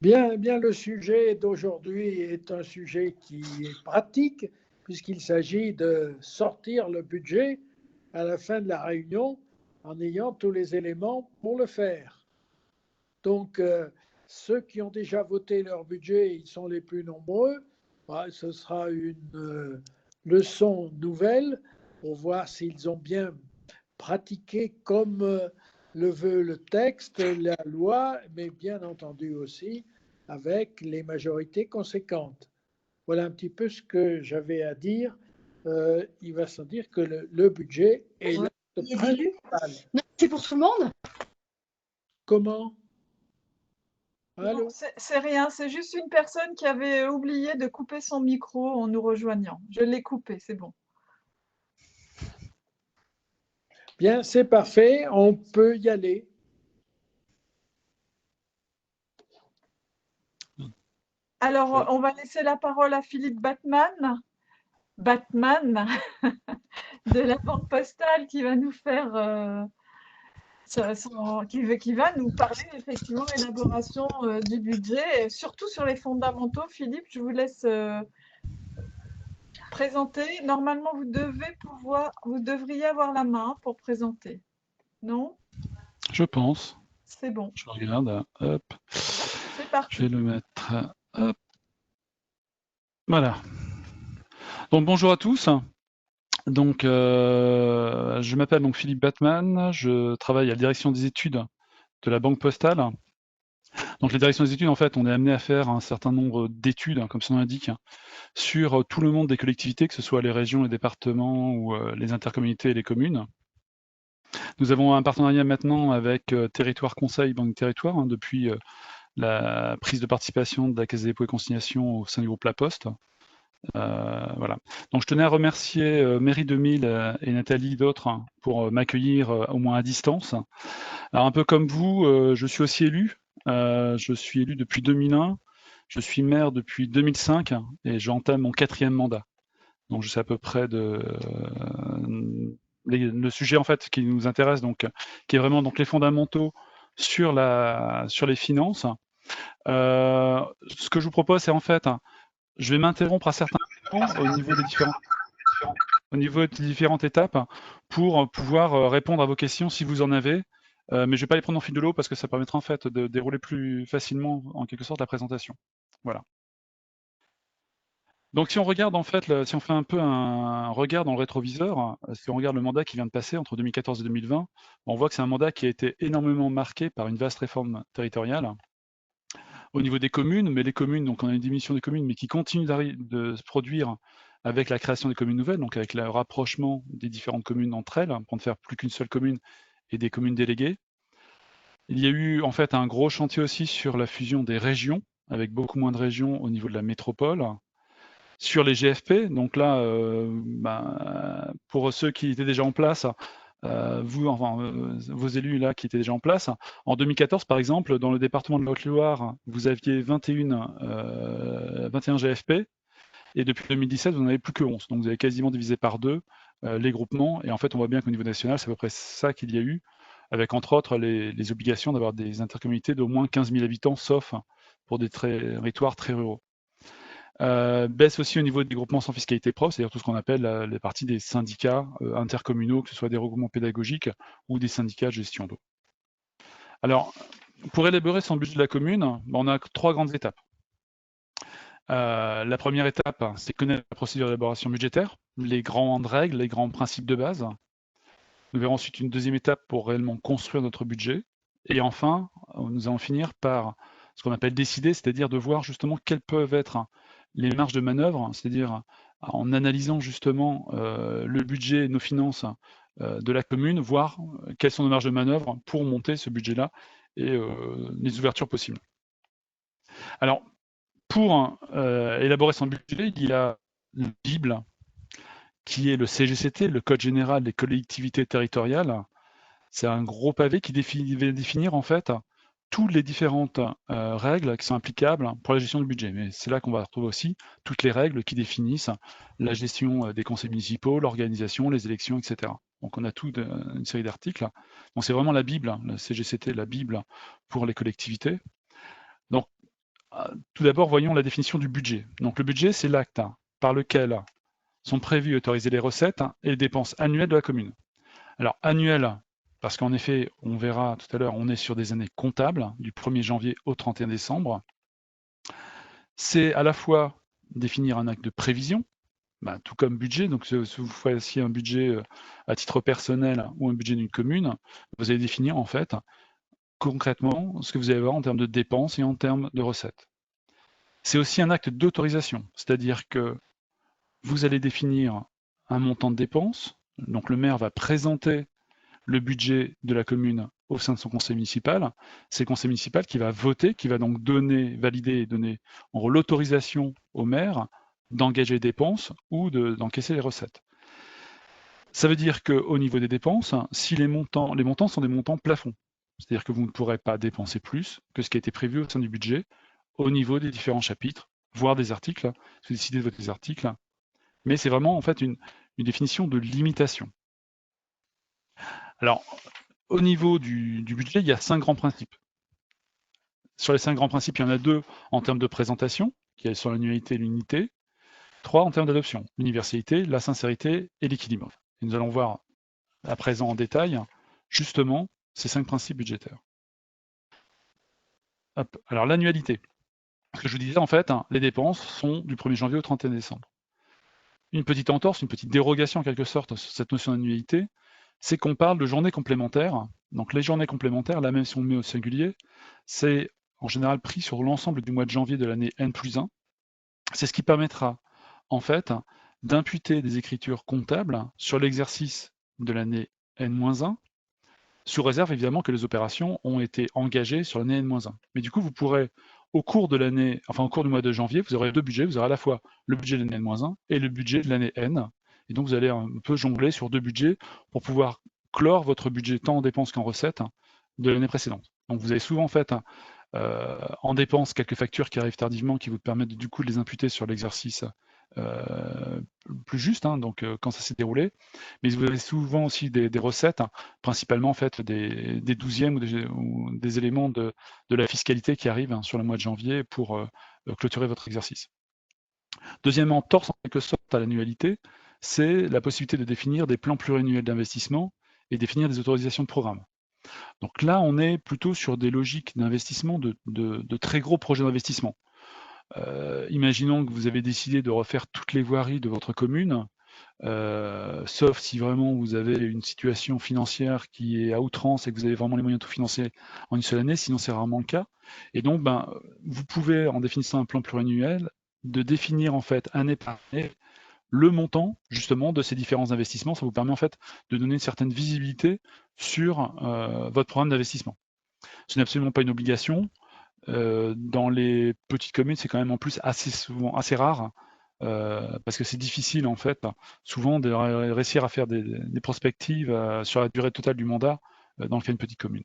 Bien, le sujet d'aujourd'hui est un sujet qui est pratique, puisqu'il s'agit de sortir le budget à la fin de la réunion en ayant tous les éléments pour le faire. Donc, ceux qui ont déjà voté leur budget, ils sont les plus nombreux. Ce sera une leçon nouvelle pour voir s'ils ont bien pratiqué comme le veut le texte, la loi, mais bien entendu aussi avec les majorités conséquentes. Voilà un petit peu ce que j'avais à dire. Il va sans dire que le budget est l'acte principal. Non, c'est pour tout le monde. Comment? Non, Allô? c'est rien, c'est juste une personne qui avait oublié de couper son micro en nous rejoignant. Je l'ai coupé, c'est bon. Bien, c'est parfait, on peut y aller. Alors, on va laisser la parole à Philippe Batman de la Banque Postale qui va nous faire, qui va nous parler effectivement élaboration du budget, et surtout sur les fondamentaux. Philippe, je vous laisse présenter. Normalement, vous devriez avoir la main pour présenter. Non? Je pense. C'est bon. Je regarde. Hop. C'est parti. Je vais le mettre. Hop. Voilà. Donc bonjour à tous. Donc je m'appelle donc Philippe Batman. Je travaille à la direction des études de la Banque Postale. Donc la direction des études, en fait, on est amené à faire un certain nombre d'études, comme son nom l'indique, sur tout le monde des collectivités, que ce soit les régions, les départements ou les intercommunalités et les communes. Nous avons un partenariat maintenant avec Territoire Conseil, Banque des Territoires, depuis la prise de participation de la Caisse des dépôts et consignations au sein du groupe La Poste. Voilà. Donc je tenais à remercier Mairie 2000 et Nathalie d'autres pour m'accueillir au moins à distance. Alors un peu comme vous, je suis aussi élu. Je suis élu depuis 2001. Je suis maire depuis 2005 et j'entame mon 4e mandat. Donc je sais à peu près le sujet en fait qui nous intéresse, donc qui est vraiment donc les fondamentaux sur les finances. Ce que je vous propose, c'est en fait, je vais m'interrompre à certains moments au niveau des différentes étapes pour pouvoir répondre à vos questions si vous en avez. Mais je ne vais pas les prendre en fil de l'eau parce que ça permettra en fait de dérouler plus facilement en quelque sorte la présentation. Voilà. Donc si on regarde en fait, si on fait un peu un regard dans le rétroviseur, si on regarde le mandat qui vient de passer entre 2014 et 2020, on voit que c'est un mandat qui a été énormément marqué par une vaste réforme territoriale au niveau des communes, mais les communes, donc on a une diminution des communes, mais qui continue de se produire avec la création des communes nouvelles, donc avec le rapprochement des différentes communes entre elles, pour ne faire plus qu'une seule commune et des communes déléguées. Il y a eu en fait un gros chantier aussi sur la fusion des régions, avec beaucoup moins de régions au niveau de la métropole. Sur les GFP, donc là, pour ceux qui étaient déjà en place, vos élus là qui étaient déjà en place, en 2014 par exemple, dans le département de la Haute-Loire, vous aviez 21 GFP, et depuis 2017, vous n'en avez plus que 11. Donc vous avez quasiment divisé par 2 les groupements, et en fait on voit bien qu'au niveau national, c'est à peu près ça qu'il y a eu, avec entre autres les obligations d'avoir des intercommunalités d'au moins 15 000 habitants, sauf pour des territoires très ruraux. Baisse aussi au niveau des groupements sans fiscalité propre, c'est-à-dire tout ce qu'on appelle les parties des syndicats intercommunaux, que ce soit des regroupements pédagogiques ou des syndicats de gestion d'eau. Alors, pour élaborer son budget de la commune, on a 3 grandes étapes. La première étape, c'est connaître la procédure d'élaboration budgétaire, les grandes règles, les grands principes de base. Nous verrons ensuite une deuxième étape pour réellement construire notre budget. Et enfin, nous allons finir par ce qu'on appelle décider, c'est-à-dire de voir justement quelles peuvent être les marges de manœuvre, c'est-à-dire en analysant justement le budget et nos finances de la commune, voir quelles sont nos marges de manœuvre pour monter ce budget-là et les ouvertures possibles. Alors, pour élaborer son budget, il y a la Bible, qui est le CGCT, le Code général des collectivités territoriales. C'est un gros pavé qui va définir en fait toutes les différentes règles qui sont applicables pour la gestion du budget. Mais c'est là qu'on va retrouver aussi toutes les règles qui définissent la gestion des conseils municipaux, l'organisation, les élections, etc. Donc on a toute une série d'articles. Donc c'est vraiment la Bible, le CGCT, la Bible pour les collectivités. Donc tout d'abord, voyons la définition du budget. Donc le budget, c'est l'acte par lequel sont prévues et autorisées les recettes et les dépenses annuelles de la commune. Alors annuelles, parce qu'en effet, on verra tout à l'heure, on est sur des années comptables, du 1er janvier au 31 décembre. C'est à la fois définir un acte de prévision, tout comme budget. Donc si vous choisissez un budget à titre personnel ou un budget d'une commune, vous allez définir en fait concrètement ce que vous allez avoir en termes de dépenses et en termes de recettes. C'est aussi un acte d'autorisation, c'est-à-dire que vous allez définir un montant de dépenses, donc le maire va présenter le budget de la commune au sein de son conseil municipal. C'est le conseil municipal qui va voter, qui va donc valider et donner l'autorisation au maire d'engager les dépenses ou d'encaisser les recettes. Ça veut dire qu'au niveau des dépenses, si les montants sont des montants plafonds, c'est-à-dire que vous ne pourrez pas dépenser plus que ce qui a été prévu au sein du budget au niveau des différents chapitres, voire des articles, si vous décidez de voter des articles, mais c'est vraiment en fait une définition de limitation. Alors, au niveau du budget, il y a 5 grands principes. Sur les 5 grands principes, il y en a 2 en termes de présentation, qui sont l'annualité et l'unité, 3 en termes d'adoption, l'universalité, la sincérité et l'équilibre. Et nous allons voir à présent en détail, justement, ces 5 principes budgétaires. Hop. Alors, l'annualité. Ce que je vous disais, en fait, les dépenses sont du 1er janvier au 31 décembre. Une petite entorse, une petite dérogation en quelque sorte sur cette notion d'annualité, c'est qu'on parle de journées complémentaires. Donc les journées complémentaires, là même si on le met au singulier, c'est en général pris sur l'ensemble du mois de janvier de l'année N+1. C'est ce qui permettra en fait d'imputer des écritures comptables sur l'exercice de l'année N-1, sous réserve évidemment que les opérations ont été engagées sur l'année N-1. Mais du coup, vous pourrez, au cours de l'année, enfin au cours du mois de janvier, vous aurez 2 budgets, vous aurez à la fois le budget de l'année N-1 et le budget de l'année N. Et donc vous allez un peu jongler sur 2 budgets pour pouvoir clore votre budget tant en dépenses qu'en recettes de l'année précédente. Donc vous avez souvent en fait en dépenses quelques factures qui arrivent tardivement qui vous permettent du coup de les imputer sur l'exercice plus juste, donc quand ça s'est déroulé, mais vous avez souvent aussi des recettes, principalement en fait des 12e ou des éléments de la fiscalité qui arrivent sur le mois de janvier pour clôturer votre exercice. Deuxièmement, torse en quelque sorte à l'annualité, c'est la possibilité de définir des plans pluriannuels d'investissement et définir des autorisations de programme. Donc là, on est plutôt sur des logiques d'investissement, de très gros projets d'investissement. Imaginons que vous avez décidé de refaire toutes les voiries de votre commune, sauf si vraiment vous avez une situation financière qui est à outrance et que vous avez vraiment les moyens de tout financer en une seule année, sinon c'est rarement le cas. Et donc, vous pouvez, en définissant un plan pluriannuel, de définir en fait année par année le montant justement de ces différents investissements. Ça vous permet en fait de donner une certaine visibilité sur votre programme d'investissement. Ce n'est absolument pas une obligation. Dans les petites communes, c'est quand même en plus assez rare, parce que c'est difficile en fait, souvent de réussir à faire des prospectives sur la durée totale du mandat dans le cas d'une petite commune.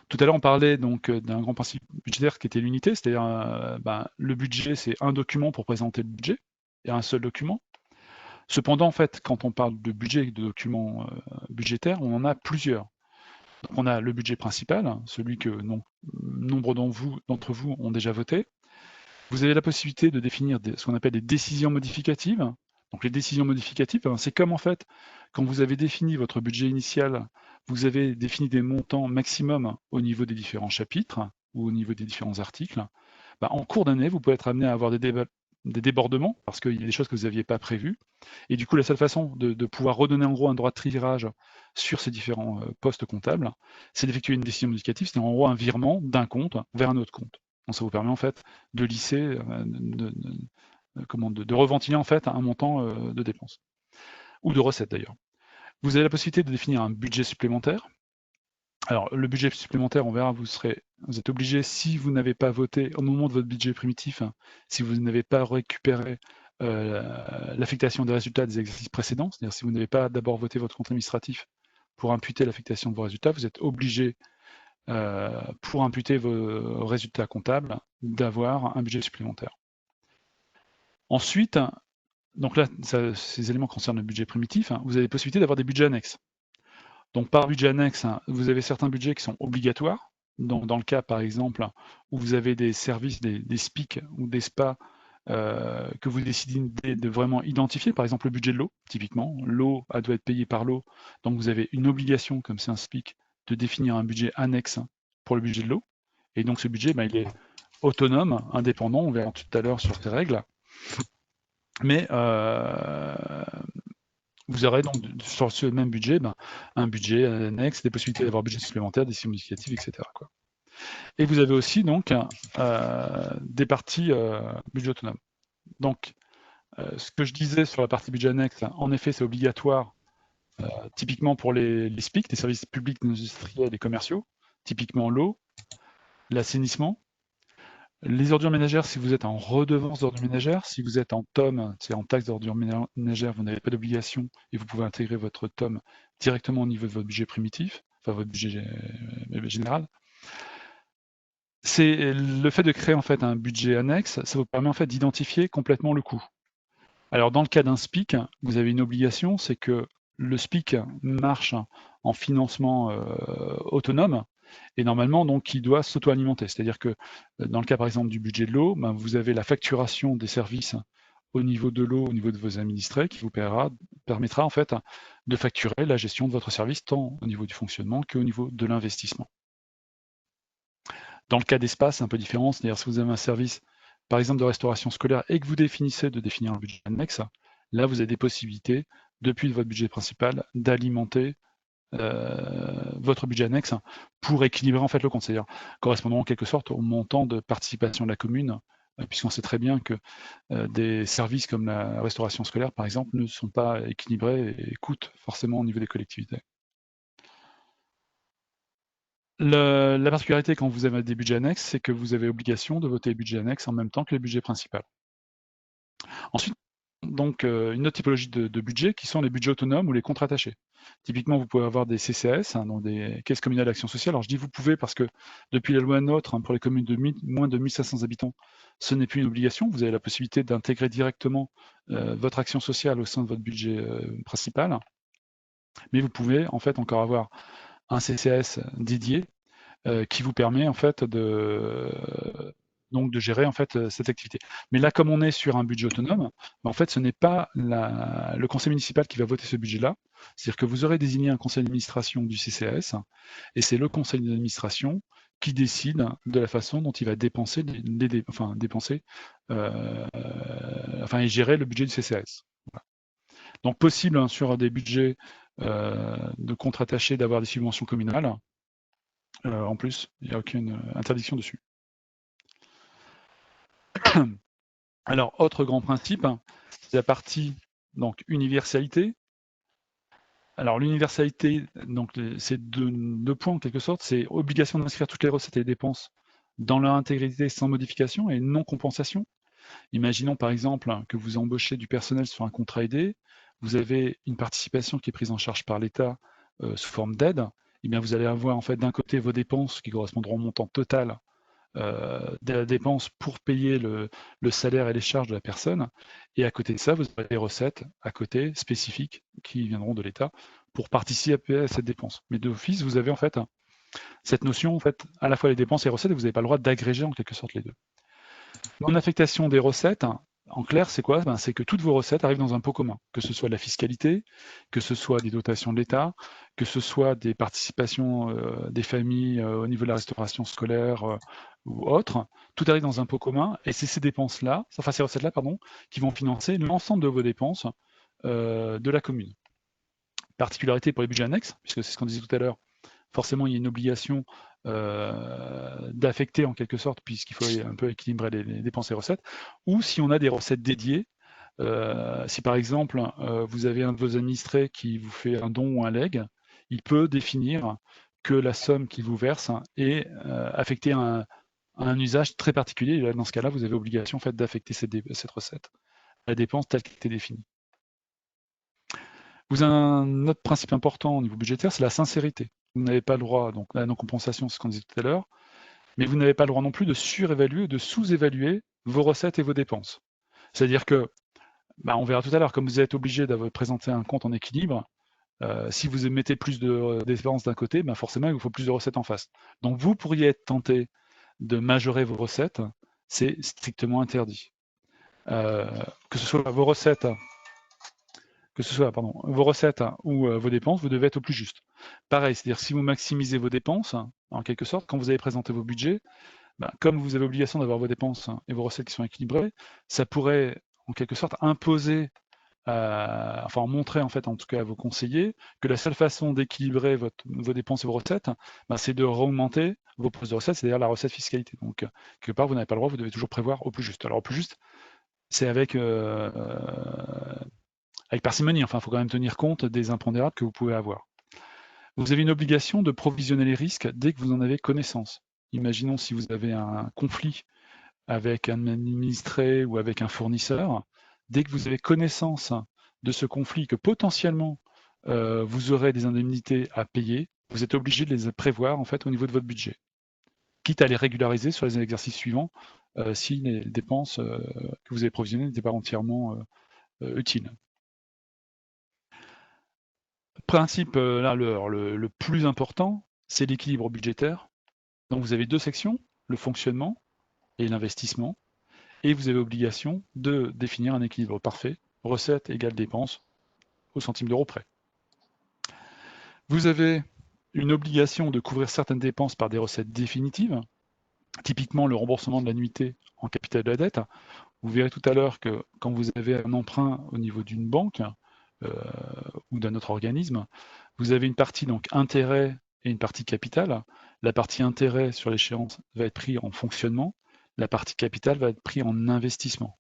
Tout à l'heure, on parlait donc d'un grand principe budgétaire qui était l'unité, c'est-à-dire le budget, c'est un document pour présenter le budget, et un seul document. Cependant, en fait, quand on parle de budget et de documents budgétaires, on en a plusieurs. Donc, on a le budget principal, celui que nombre d'entre vous ont déjà voté. Vous avez la possibilité de définir ce qu'on appelle des décisions modificatives. Donc les décisions modificatives, c'est comme en fait, quand vous avez défini votre budget initial, vous avez défini des montants maximum au niveau des différents chapitres ou au niveau des différents articles. En cours d'année, vous pouvez être amené à avoir des débordements parce qu'il y a des choses que vous n'aviez pas prévues. Et du coup, la seule façon de pouvoir redonner en gros un droit de tirage sur ces différents postes comptables, c'est d'effectuer une décision modificative, c'est en gros un virement d'un compte vers un autre compte. Donc ça vous permet en fait de lisser, de reventiler en fait un montant de dépenses ou de recettes d'ailleurs. Vous avez la possibilité de définir un budget supplémentaire. Alors le budget supplémentaire, on verra, vous êtes obligé, si vous n'avez pas voté au moment de votre budget primitif, si vous n'avez pas récupéré l'affectation des résultats des exercices précédents, c'est-à-dire si vous n'avez pas d'abord voté votre compte administratif pour imputer l'affectation de vos résultats, vous êtes obligé pour imputer vos résultats comptables, d'avoir un budget supplémentaire. Ensuite, donc là, ces éléments concernent le budget primitif, vous avez la possibilité d'avoir des budgets annexes. Donc par budget annexe, vous avez certains budgets qui sont obligatoires, dans le cas, par exemple, où vous avez des services, des SPIC ou des spas que vous décidez de vraiment identifier, par exemple le budget de l'eau, typiquement, l'eau doit être payée par l'eau, donc vous avez une obligation, comme c'est un SPIC, de définir un budget annexe pour le budget de l'eau, et donc ce budget, il est autonome, indépendant, on verra tout à l'heure sur ces règles, mais vous aurez donc sur ce même budget, un budget annexe, des possibilités d'avoir budget supplémentaire, des significatifs, etc. quoi. Et vous avez aussi donc des parties budget autonome. Donc, ce que je disais sur la partie budget annexe, en effet, c'est obligatoire, typiquement pour les SPIC, les services publics industriels et commerciaux, typiquement l'eau, l'assainissement, les ordures ménagères, si vous êtes en redevance d'ordures ménagères, si vous êtes en TOM, c'est en taxe d'ordures ménagères, vous n'avez pas d'obligation et vous pouvez intégrer votre TOM directement au niveau de votre budget primitif, enfin votre budget général. C'est le fait de créer en fait un budget annexe, ça vous permet en fait d'identifier complètement le coût. Alors dans le cas d'un SPIC, vous avez une obligation, c'est que le SPIC marche en financement autonome et normalement donc il doit s'auto-alimenter. C'est-à-dire que dans le cas par exemple du budget de l'eau, vous avez la facturation des services au niveau de l'eau, au niveau de vos administrés, qui vous permettra en fait de facturer la gestion de votre service tant au niveau du fonctionnement qu'au niveau de l'investissement. Dans le cas d'espace, c'est un peu différent, c'est-à-dire si vous avez un service, par exemple de restauration scolaire, et que vous définissez de définir un budget annexe, là vous avez des possibilités, depuis votre budget principal, d'alimenter votre budget annexe pour équilibrer en fait le compte, c'est-à-dire correspondant en quelque sorte au montant de participation de la commune, puisqu'on sait très bien que des services comme la restauration scolaire, par exemple, ne sont pas équilibrés et coûtent forcément au niveau des collectivités. La particularité quand vous avez des budgets annexes, c'est que vous avez obligation de voter les budgets annexes en même temps que le budget principal. Ensuite, donc, une autre typologie de budget qui sont les budgets autonomes ou les contrats attachés. Typiquement, vous pouvez avoir des CCAS, donc des caisses communales d'action sociale. Alors je dis vous pouvez parce que depuis la loi NOTRe, pour les communes de moins de 1500 habitants, ce n'est plus une obligation. Vous avez la possibilité d'intégrer directement votre action sociale au sein de votre budget principal. Mais vous pouvez en fait encore avoir un CCAS dédié qui vous permet en fait de gérer en fait cette activité. Mais là, comme on est sur un budget autonome, en fait, ce n'est pas le conseil municipal qui va voter ce budget-là. C'est-à-dire que vous aurez désigné un conseil d'administration du CCAS, et c'est le conseil d'administration qui décide de la façon dont il va dépenser, et gérer le budget du CCAS. Voilà. Donc possible sur des budgets de contrats attachés d'avoir des subventions communales. En plus, il n'y a aucune interdiction dessus. Alors, autre grand principe, c'est la partie donc universalité. Alors, l'universalité, donc c'est deux points en quelque sorte, c'est obligation d'inscrire toutes les recettes et les dépenses dans leur intégrité sans modification et non compensation. Imaginons par exemple que vous embauchez du personnel sur un contrat aidé, vous avez une participation qui est prise en charge par l'État sous forme d'aide, et bien vous allez avoir en fait d'un côté vos dépenses qui correspondront au montant total de la dépense pour payer le salaire et les charges de la personne, et à côté de ça, vous avez des recettes à côté spécifiques qui viendront de l'État pour participer à cette dépense. Mais d'office, vous avez en fait cette notion, en fait, à la fois les dépenses et les recettes, et vous n'avez pas le droit d'agréger en quelque sorte les deux. Non-affectation des recettes, en clair, c'est quoi? C'est que toutes vos recettes arrivent dans un pot commun, que ce soit de la fiscalité, que ce soit des dotations de l'État, que ce soit des participations des familles au niveau de la restauration scolaire ou autre. Tout arrive dans un pot commun, et c'est ces dépenses-là, enfin ces recettes-là, pardon, qui vont financer l'ensemble de vos dépenses de la commune. Particularité pour les budgets annexes, puisque c'est ce qu'on disait tout à l'heure, forcément il y a une obligation d'affecter en quelque sorte, puisqu'il faut un peu équilibrer les dépenses et recettes, ou si on a des recettes dédiées, si par exemple vous avez un de vos administrés qui vous fait un don ou un legs, il peut définir que la somme qu'il vous verse est affectée à un usage très particulier, et dans ce cas-là, vous avez obligation en fait, d'affecter cette recette à la dépense telle qu'elle était définie. Vous avez un autre principe important au niveau budgétaire, c'est la sincérité. Vous n'avez pas le droit, donc la non-compensation, c'est ce qu'on disait tout à l'heure, mais vous n'avez pas le droit non plus de surévaluer ou de sous-évaluer vos recettes et vos dépenses. C'est-à-dire que, on verra tout à l'heure, comme vous êtes obligé de présenter un compte en équilibre, si vous mettez plus de dépenses d'un côté, ben forcément, il vous faut plus de recettes en face. Donc, vous pourriez être tenté de majorer vos recettes, c'est strictement interdit. Que ce soit vos recettes, vos recettes ou vos dépenses, vous devez être au plus juste. Pareil, c'est-à-dire si vous maximisez vos dépenses, en quelque sorte, quand vous avez présenté vos budgets, ben, comme vous avez l'obligation d'avoir vos dépenses et vos recettes qui sont équilibrées, ça pourrait en quelque sorte imposer, enfin montrer en fait en tout cas à vos conseillers que la seule façon d'équilibrer vos dépenses et vos recettes, ben, c'est de augmenter vos postes de recettes, c'est-à-dire la recette fiscalité. Donc quelque part, vous n'avez pas le droit, vous devez toujours prévoir au plus juste. Alors au plus juste, c'est avec parcimonie, enfin il faut quand même tenir compte des impondérables que vous pouvez avoir. Vous avez une obligation de provisionner les risques dès que vous en avez connaissance. Imaginons si vous avez un conflit avec un administré ou avec un fournisseur, dès que vous avez connaissance de ce conflit, que potentiellement vous aurez des indemnités à payer, vous êtes obligé de les prévoir en fait au niveau de votre budget, quitte à les régulariser sur les exercices suivants si les dépenses que vous avez provisionnées n'étaient pas entièrement utiles. Principe là le plus important, c'est l'équilibre budgétaire. Donc vous avez deux sections, le fonctionnement et l'investissement, et vous avez obligation de définir un équilibre parfait, recettes égale dépenses au centime d'euro près. Vous avez une obligation de couvrir certaines dépenses par des recettes définitives, typiquement le remboursement de l'annuité en capital de la dette. Vous verrez tout à l'heure que quand vous avez un emprunt au niveau d'une banque ou d'un autre organisme, vous avez une partie donc intérêt et une partie capital. La partie intérêt sur l'échéance va être prise en fonctionnement, la partie capital va être prise en investissement.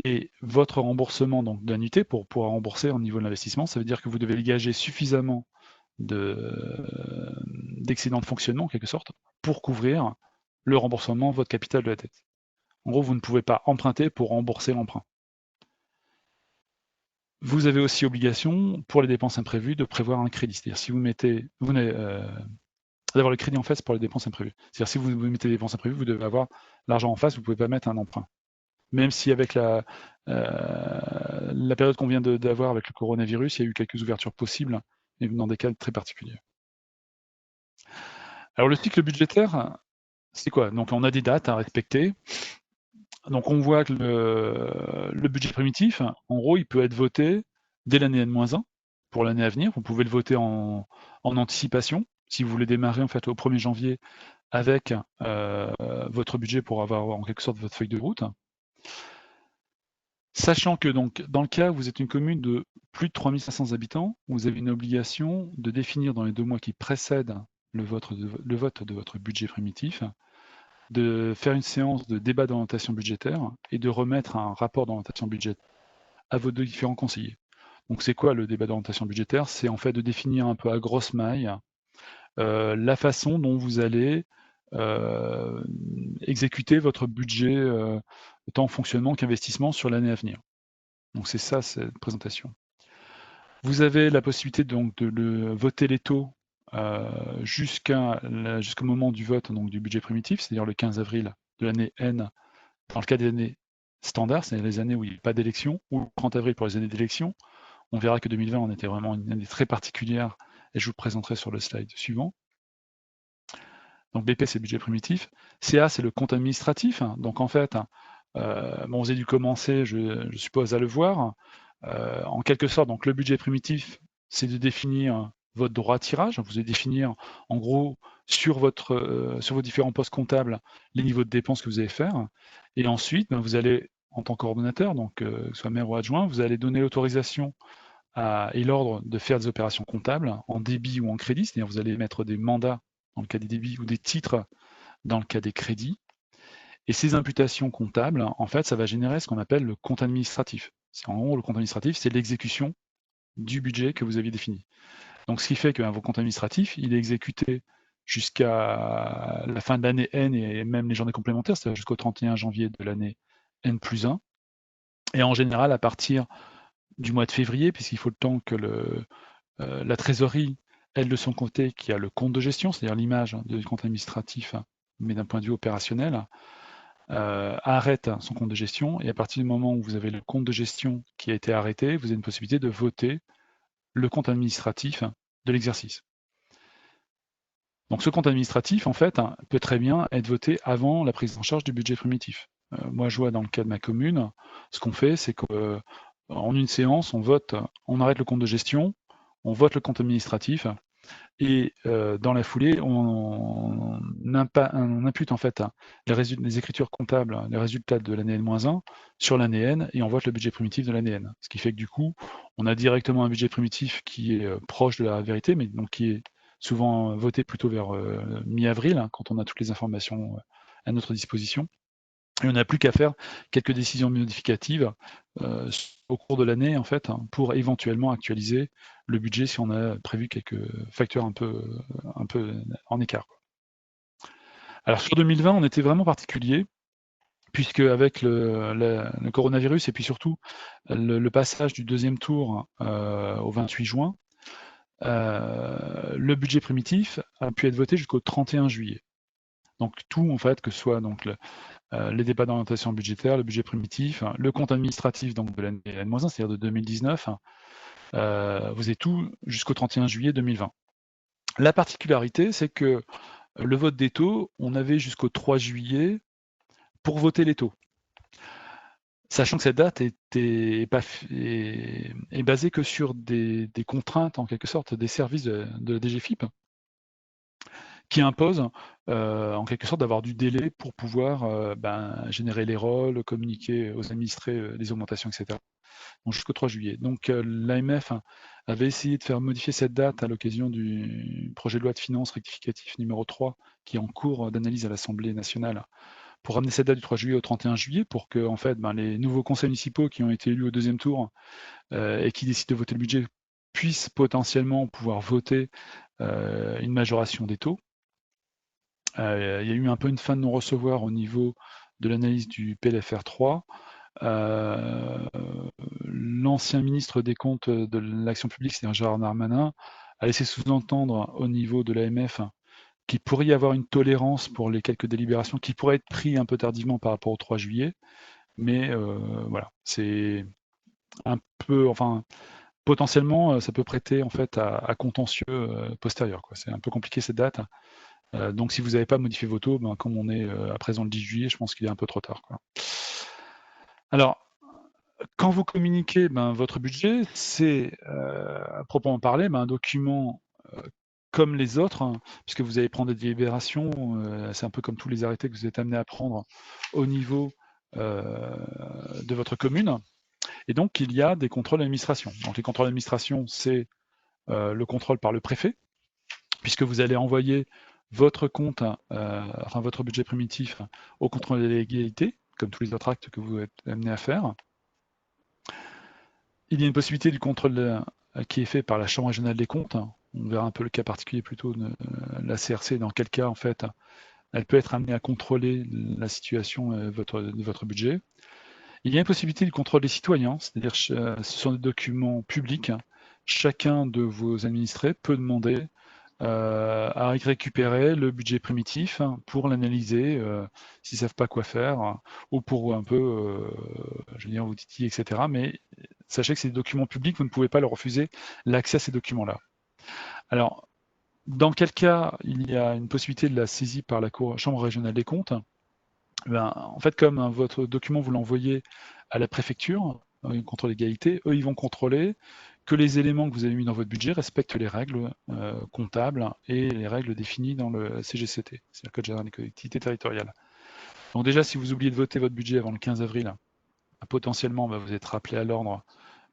Et votre remboursement donc d'annuité, pour pouvoir rembourser au niveau de l'investissement, ça veut dire que vous devez dégager suffisamment d'excédent de fonctionnement, en quelque sorte, pour couvrir le remboursement de votre capital de la dette. En gros, vous ne pouvez pas emprunter pour rembourser l'emprunt. Vous avez aussi obligation, pour les dépenses imprévues, de prévoir un crédit. C'est-à-dire si vous mettez, d'avoir le crédit en face pour les dépenses imprévues. C'est-à-dire si vous mettez des dépenses imprévues, vous devez avoir l'argent en face, vous ne pouvez pas mettre un emprunt. Même si avec la période qu'on vient d'avoir avec le coronavirus, il y a eu quelques ouvertures possibles, mais dans des cas très particuliers. Alors le cycle budgétaire, c'est quoi? Donc on a des dates à respecter. Donc on voit que le budget primitif, en gros, il peut être voté dès l'année N-1 pour l'année à venir. Vous pouvez le voter en anticipation, si vous voulez démarrer en fait au 1er janvier avec votre budget pour avoir en quelque sorte votre feuille de route. Sachant que donc, dans le cas où vous êtes une commune de plus de 3500 habitants, vous avez une obligation de définir dans les 2 mois qui précèdent le vote de votre budget primitif, de faire une séance de débat d'orientation budgétaire et de remettre un rapport d'orientation budgétaire à vos différents conseillers. Donc c'est quoi le débat d'orientation budgétaire? C'est en fait de définir un peu à grosse maille la façon dont vous allez exécuter votre budget tant en fonctionnement qu'investissement sur l'année à venir. Donc c'est ça, cette présentation. Vous avez la possibilité donc de voter les taux jusqu'au moment du vote donc, du budget primitif, c'est-à-dire le 15 avril de l'année N, dans le cas des années standards, c'est-à-dire les années où il n'y a pas d'élection, ou le 30 avril pour les années d'élection. On verra que 2020, on était vraiment une année très particulière, et je vous le présenterai sur le slide suivant. Donc BP, c'est le budget primitif. CA, c'est le compte administratif. Donc en fait, bon, vous avez dû commencer, je suppose, à le voir. En quelque sorte, donc le budget primitif, c'est de définir votre droit à tirage. Vous allez définir, en gros, sur vos différents postes comptables, les niveaux de dépenses que vous allez faire. Et ensuite, ben, vous allez, en tant que coordonnateur, donc que ce soit maire ou adjoint, vous allez donner l'autorisation et l'ordre de faire des opérations comptables en débit ou en crédit, c'est-à-dire vous allez mettre des mandats dans le cas des débits ou des titres dans le cas des crédits. Et ces imputations comptables, en fait, ça va générer ce qu'on appelle le compte administratif. En gros, le compte administratif, c'est l'exécution du budget que vous aviez défini. Donc, ce qui fait que vos comptes administratifs, il est exécuté jusqu'à la fin de l'année N et même les journées complémentaires, c'est-à-dire jusqu'au 31 janvier de l'année N+1. Et en général, à partir du mois de février, puisqu'il faut le temps que la trésorerie, elle de son côté, qui a le compte de gestion, c'est-à-dire l'image du compte administratif, mais d'un point de vue opérationnel, arrête son compte de gestion, et à partir du moment où vous avez le compte de gestion qui a été arrêté, vous avez une possibilité de voter le compte administratif de l'exercice. Donc ce compte administratif, en fait, peut très bien être voté avant la prise en charge du budget primitif. Moi, je vois dans le cas de ma commune, ce qu'on fait, c'est qu'en une séance, on arrête le compte de gestion, on vote le compte administratif, et dans la foulée, on impute en fait les écritures comptables, les résultats de l'année N-1 sur l'année N, et on vote le budget primitif de l'année N. Ce qui fait que du coup, on a directement un budget primitif qui est proche de la vérité, mais donc qui est souvent voté plutôt vers mi-avril, quand on a toutes les informations à notre disposition. Et on n'a plus qu'à faire quelques décisions modificatives au cours de l'année, en fait, pour éventuellement actualiser le budget si on a prévu quelques facteurs un peu en écart. Alors sur 2020, on était vraiment particulier, puisque avec le coronavirus et puis surtout le passage du deuxième tour au 28 juin, le budget primitif a pu être voté jusqu'au 31 juillet. Donc tout, en fait, que ce soit donc les débats d'orientation budgétaire, le budget primitif, le compte administratif donc de l'année N-1, c'est-à-dire de 2019, vous avez tout jusqu'au 31 juillet 2020. La particularité, c'est que le vote des taux, on avait jusqu'au 3 juillet pour voter les taux. Sachant que cette date est basée que sur des contraintes, en quelque sorte, des services de la DGFiP, qui impose en quelque sorte d'avoir du délai pour pouvoir générer les rôles, communiquer aux administrés les augmentations, etc. Donc jusqu'au 3 juillet. Donc l'AMF avait essayé de faire modifier cette date à l'occasion du projet de loi de finances rectificatif numéro 3, qui est en cours d'analyse à l'Assemblée nationale, pour ramener cette date du 3 juillet au 31 juillet, pour que en fait, les nouveaux conseils municipaux qui ont été élus au deuxième tour et qui décident de voter le budget puissent potentiellement pouvoir voter une majoration des taux. Il y a eu un peu une fin de non-recevoir au niveau de l'analyse du PLFR 3. L'ancien ministre des Comptes de l'Action publique, c'est-à-dire Gérard Darmanin, a laissé sous-entendre au niveau de l'AMF qu'il pourrait y avoir une tolérance pour les quelques délibérations qui pourraient être prises un peu tardivement par rapport au 3 juillet. Mais voilà, c'est un peu, enfin, potentiellement, ça peut prêter en fait à contentieux postérieur. C'est un peu compliqué cette date. Donc si vous n'avez pas modifié vos taux, comme on est à présent le 10 juillet, je pense qu'il est un peu trop tard. Alors, quand vous communiquez votre budget, c'est à proprement parler un document comme les autres, puisque vous allez prendre des délibérations, c'est un peu comme tous les arrêtés que vous êtes amenés à prendre au niveau de votre commune. Et donc, il y a des contrôles d'administration. Donc, les contrôles d'administration, c'est le contrôle par le préfet, puisque vous allez envoyer votre compte, enfin votre budget primitif au contrôle de légalité, comme tous les autres actes que vous êtes amenés à faire. Il y a une possibilité du contrôle qui est fait par la Chambre régionale des comptes. On verra un peu le cas particulier plutôt de la CRC, dans quel cas, en fait, elle peut être amenée à contrôler la situation de votre budget. Il y a une possibilité du contrôle des citoyens, c'est-à-dire ce sont des documents publics. Chacun de vos administrés peut demander à récupérer le budget primitif pour l'analyser s'ils ne savent pas quoi faire, ou pour un peu, je veux dire, vous titiller, etc. Mais sachez que c'est des documents publics, vous ne pouvez pas leur refuser l'accès à ces documents-là. Alors, dans quel cas il y a une possibilité de la saisie par la Chambre régionale des comptes? En fait, comme votre document, vous l'envoyez à la préfecture, contrôle d'égalité, eux, ils vont contrôler que les éléments que vous avez mis dans votre budget respectent les règles comptables et les règles définies dans le CGCT, c'est le Code général des collectivités territoriales. Donc déjà, si vous oubliez de voter votre budget avant le 15 avril, potentiellement, vous êtes rappelé à l'ordre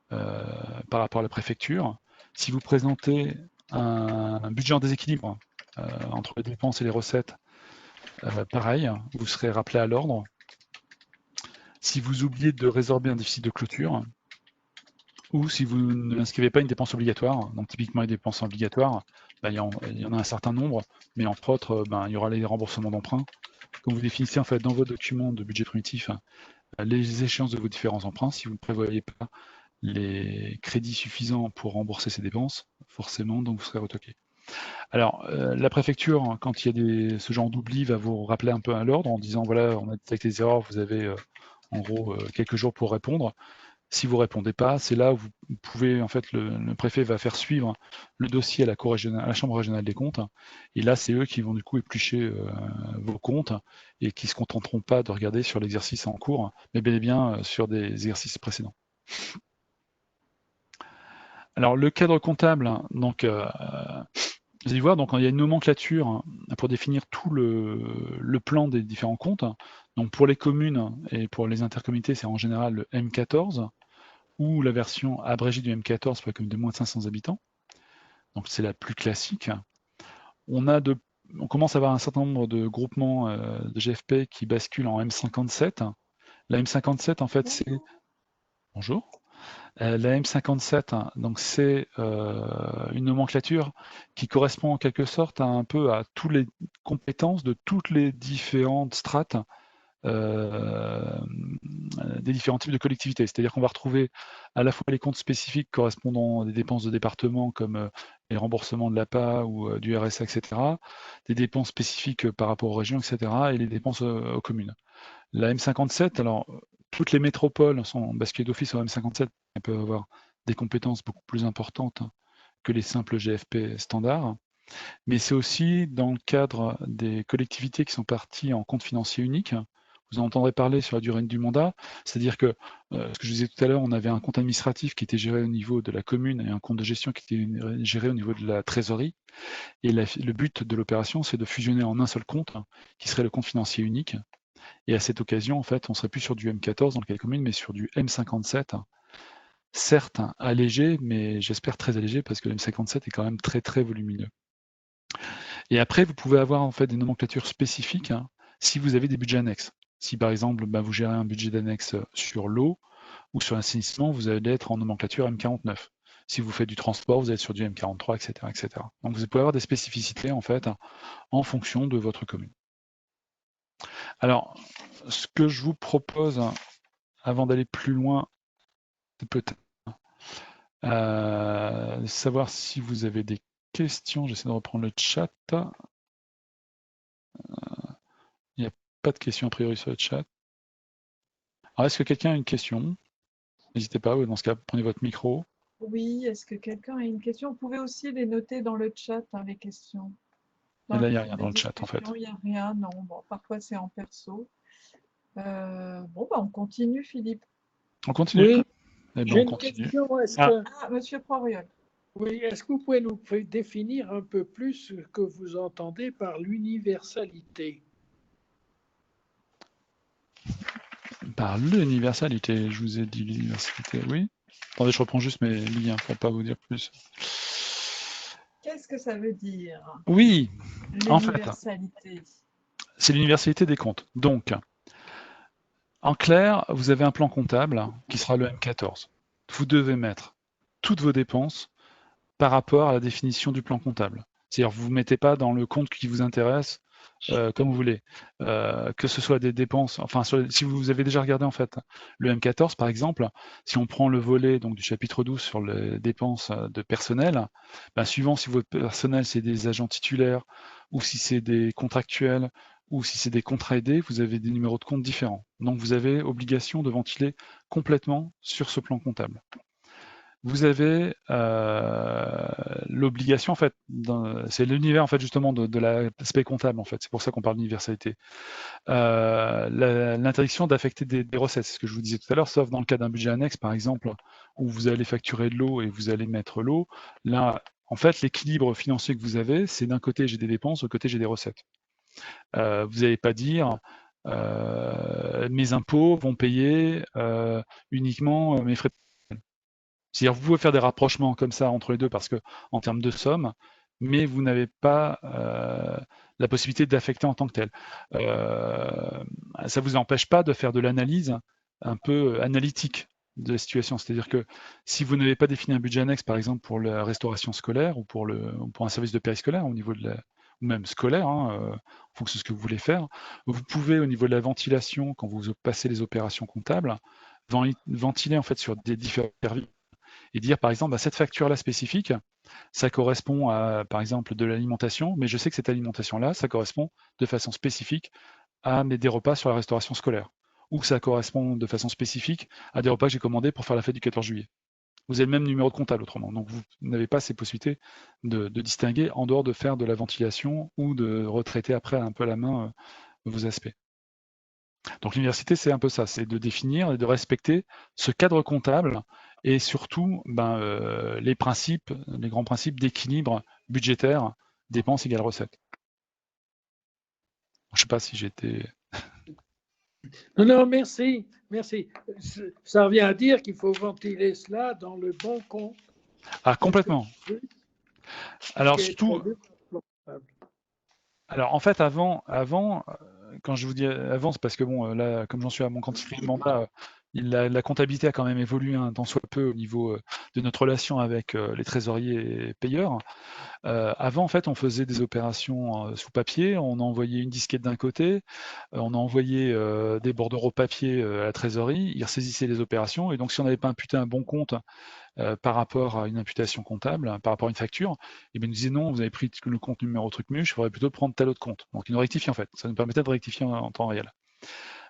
par rapport à la préfecture. Si vous présentez un budget en déséquilibre entre les dépenses et les recettes, pareil, vous serez rappelé à l'ordre. Si vous oubliez de résorber un déficit de clôture, ou si vous n'inscrivez pas une dépense obligatoire, donc typiquement les dépenses obligatoires, il y en a un certain nombre, mais entre autres, il y aura les remboursements d'emprunts. Quand vous définissez en fait dans vos documents de budget primitif les échéances de vos différents emprunts, si vous ne prévoyez pas les crédits suffisants pour rembourser ces dépenses, forcément, donc vous serez retoqué. Alors, la préfecture, quand il y a ce genre d'oubli, va vous rappeler un peu à l'ordre en disant, voilà, on a détecté des erreurs, vous avez en gros quelques jours pour répondre. Si vous répondez pas, c'est là où vous pouvez, en fait, le préfet va faire suivre le dossier à la à la Chambre régionale des comptes, et là, c'est eux qui vont du coup éplucher vos comptes et qui se contenteront pas de regarder sur l'exercice en cours, mais bel et bien sur des exercices précédents. Alors, le cadre comptable, donc, vous allez voir, donc il y a une nomenclature pour définir tout le plan des différents comptes. Donc pour les communes et pour les intercommunautés, c'est en général le M14 ou la version abrégée du M14 pour les communes de moins de 500 habitants. Donc c'est la plus classique. On commence à avoir un certain nombre de groupements de GFP qui basculent en M57. La M57, en fait, c'est... Bonjour. La M57, donc c'est une nomenclature qui correspond en quelque sorte un peu à toutes les compétences de toutes les différentes strates des différents types de collectivités. C'est-à-dire qu'on va retrouver à la fois les comptes spécifiques correspondant à des dépenses de département comme les remboursements de l'APA ou du RSA, etc., des dépenses spécifiques par rapport aux régions, etc., et les dépenses aux communes. La M57, alors toutes les métropoles sont basculées d'office au M57, elles peuvent avoir des compétences beaucoup plus importantes que les simples GFP standards, mais c'est aussi dans le cadre des collectivités qui sont parties en compte financier unique. Vous en entendrez parler sur la durée du mandat, c'est-à-dire que, ce que je disais tout à l'heure, on avait un compte administratif qui était géré au niveau de la commune et un compte de gestion qui était géré au niveau de la trésorerie, et le but de l'opération, c'est de fusionner en un seul compte, qui serait le compte financier unique. Et à cette occasion, en fait, on serait plus sur du M14 dans le cas des communes, mais sur du M57. Certes, allégé, mais j'espère très allégé parce que le M57 est quand même très très volumineux. Et après, vous pouvez avoir en fait des nomenclatures spécifiques si vous avez des budgets annexes. Si par exemple, vous gérez un budget d'annexe sur l'eau ou sur l'assainissement, vous allez être en nomenclature M49. Si vous faites du transport, vous êtes sur du M43, etc., etc. Donc vous pouvez avoir des spécificités en fait en fonction de votre commune. Alors, ce que je vous propose, avant d'aller plus loin, c'est peut-être savoir si vous avez des questions. J'essaie de reprendre le chat. Il n'y a pas de questions a priori sur le chat. Alors, est-ce que quelqu'un a une question? N'hésitez pas, dans ce cas, prenez votre micro. Oui, est-ce que quelqu'un a une question? Vous pouvez aussi les noter dans le chat, les questions. Et là, il n'y a Dans rien les dans le chat, en fait. discussions, il n'y a rien, non. Bon, parfois, c'est en perso. On continue, Philippe. On continue. Oui, Eh ben, j'ai on une continue. question. Ah, Monsieur Proiriol. Oui, est-ce que vous pouvez nous définir un peu plus ce que vous entendez par l'universalité? Par l'universalité, je vous ai dit l'universalité, oui. Attendez, je reprends juste mes liens pour ne pas vous dire plus. Qu'est-ce que ça veut dire, Oui, en fait, l'universalité? c'est l'universalité des comptes. Donc, en clair, vous avez un plan comptable qui sera le M14. Vous devez mettre toutes vos dépenses par rapport à la définition du plan comptable. C'est-à-dire vous ne mettez pas dans le compte qui vous intéresse comme vous voulez, que ce soit des dépenses, enfin si vous avez déjà regardé en fait le M14 par exemple, si on prend le volet donc, du chapitre 12 sur les dépenses de personnel, suivant si votre personnel c'est des agents titulaires ou si c'est des contractuels ou si c'est des contrats aidés, vous avez des numéros de compte différents. Donc vous avez obligation de ventiler complètement sur ce plan comptable. Vous avez l'obligation, en fait, c'est l'univers en fait justement de l'aspect comptable en fait. C'est pour ça qu'on parle d'universalité. L'interdiction d'affecter des recettes, c'est ce que je vous disais tout à l'heure, sauf dans le cas d'un budget annexe, par exemple, où vous allez facturer de l'eau et vous allez mettre l'eau. Là, en fait, l'équilibre financier que vous avez, c'est d'un côté j'ai des dépenses, de l'autre côté j'ai des recettes. Vous n'allez pas dire mes impôts vont payer uniquement mes frais. C'est-à-dire vous pouvez faire des rapprochements comme ça entre les deux parce que en termes de somme, mais vous n'avez pas la possibilité d'affecter en tant que tel. Ça ne vous empêche pas de faire de l'analyse un peu analytique de la situation. C'est-à-dire que si vous n'avez pas défini un budget annexe, par exemple pour la restauration scolaire ou pour un service de périscolaire au niveau de ou même scolaire, en fonction de ce que vous voulez faire, vous pouvez au niveau de la ventilation, quand vous passez les opérations comptables, ventiler en fait sur des différents services et dire par exemple cette facture-là spécifique, ça correspond à par exemple de l'alimentation, mais je sais que cette alimentation-là, ça correspond de façon spécifique à des repas sur la restauration scolaire. ou que ça correspond de façon spécifique à des repas que j'ai commandés pour faire la fête du 14 juillet. Vous avez le même numéro de comptable autrement, donc vous n'avez pas ces possibilités de distinguer en dehors de faire de la ventilation ou de retraiter après un peu à la main vos aspects. Donc l'université, c'est un peu ça, c'est de définir et de respecter ce cadre comptable et surtout les grands principes d'équilibre budgétaire, dépenses égale recettes. Je ne sais pas si j'ai été... Non, merci, merci. Ça revient à dire qu'il faut ventiler cela dans le bon compte. Ah, complètement. Alors surtout... Alors en fait, avant, quand je vous dis avant, c'est parce que bon, là, comme j'en suis à mon quatrième mandat, la comptabilité a quand même évolué un tant soit peu au niveau de notre relation avec les trésoriers et payeurs. Avant, en fait, on faisait des opérations sous papier, on envoyait une disquette d'un côté, on a envoyé des bordereaux papier à la trésorerie, ils ressaisissaient les opérations, et donc si on n'avait pas imputé un bon compte par rapport à une imputation comptable, par rapport à une facture, et bien, ils nous disaient non, vous avez pris le compte numéro trucmuche, il faudrait plutôt prendre tel autre compte. Donc ils nous rectifient en fait, ça nous permettait de rectifier en temps réel.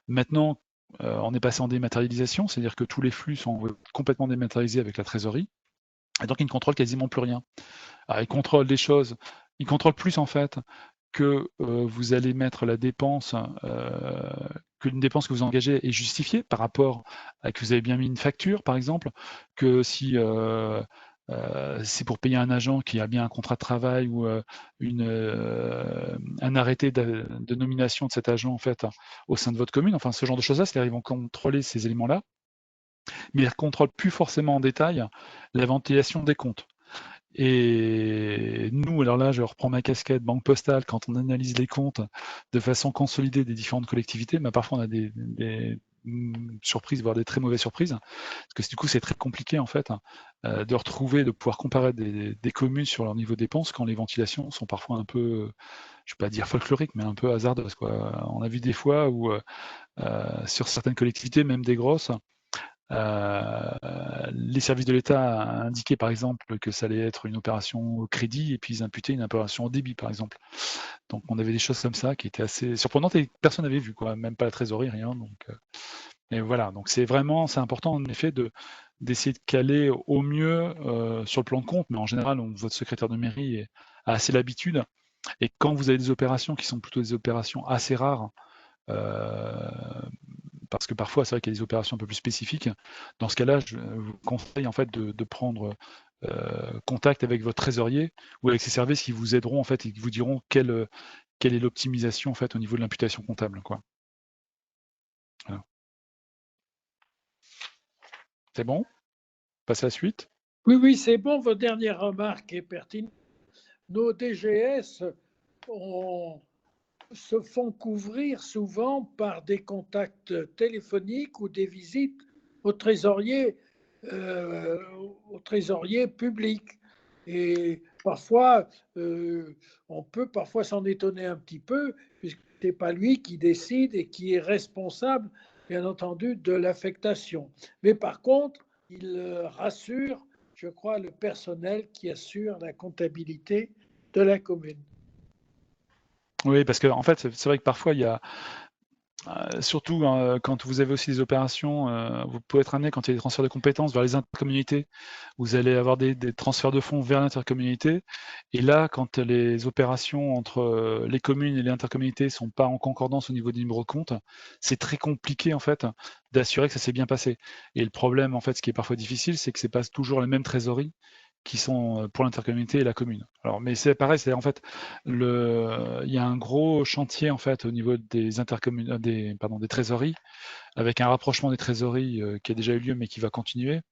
Maintenant, on est passé en dématérialisation, c'est-à-dire que tous les flux sont complètement dématérialisés avec la trésorerie, et donc ils ne contrôlent quasiment plus rien. Alors, ils contrôlent des choses, ils contrôlent plus en fait que vous allez mettre la dépense, qu'une dépense que vous engagez est justifiée par rapport à que vous avez bien mis une facture, par exemple, que si c'est pour payer un agent qui a bien un contrat de travail ou un arrêté de nomination de cet agent en fait au sein de votre commune, enfin ce genre de choses-là, c'est-à-dire ils vont contrôler ces éléments-là, mais ils ne contrôlent plus forcément en détail la ventilation des comptes. Et nous, alors là, je reprends ma casquette Banque Postale, quand on analyse les comptes de façon consolidée des différentes collectivités, mais parfois on a des surprises, voire des très mauvaises surprises, parce que du coup c'est très compliqué en fait de retrouver, de pouvoir comparer des communes sur leur niveau de dépenses quand les ventilations sont parfois un peu, je ne vais pas dire folkloriques, mais un peu hasardeuses, quoi. On a vu des fois où sur certaines collectivités, même des grosses, les services de l'État a indiqué par exemple que ça allait être une opération au crédit et puis ils imputaient une opération au débit par exemple. Donc on avait des choses comme ça qui étaient assez surprenantes et personne n'avait vu, quoi, même pas la trésorerie, rien. Donc, et voilà, donc c'est important en effet d'essayer de caler au mieux sur le plan de compte, mais en général votre secrétaire de mairie a assez l'habitude. Et quand vous avez des opérations qui sont plutôt des opérations assez rares, parce que parfois c'est vrai qu'il y a des opérations un peu plus spécifiques. Dans ce cas-là, je vous conseille en fait de prendre contact avec votre trésorier ou avec ses services qui vous aideront en fait et qui vous diront quelle est l'optimisation en fait au niveau de l'imputation comptable, quoi. Voilà. C'est bon? Passe à la suite. Oui, c'est bon, votre dernière remarque est pertinente. Nos DGS se font couvrir souvent par des contacts téléphoniques ou des visites au trésorier public. Et parfois, on peut parfois s'en étonner un petit peu, puisque ce n'est pas lui qui décide et qui est responsable, bien entendu, de l'affectation. Mais par contre, il rassure, je crois, le personnel qui assure la comptabilité de la commune. Oui, parce que en fait, c'est vrai que parfois il y a surtout quand vous avez aussi des opérations, vous pouvez être amené quand il y a des transferts de compétences vers les intercommunalités, vous allez avoir des transferts de fonds vers l'intercommunalité. Et là, quand les opérations entre les communes et les intercommunalités sont pas en concordance au niveau du numéro de compte, c'est très compliqué en fait d'assurer que ça s'est bien passé. Et le problème, en fait, ce qui est parfois difficile, c'est que c'est pas toujours les mêmes trésoreries qui sont pour l'intercommunalité et la commune. Alors, mais c'est pareil, c'est en fait il y a un gros chantier en fait au niveau des des trésoreries, avec un rapprochement des trésoreries qui a déjà eu lieu mais qui va continuer,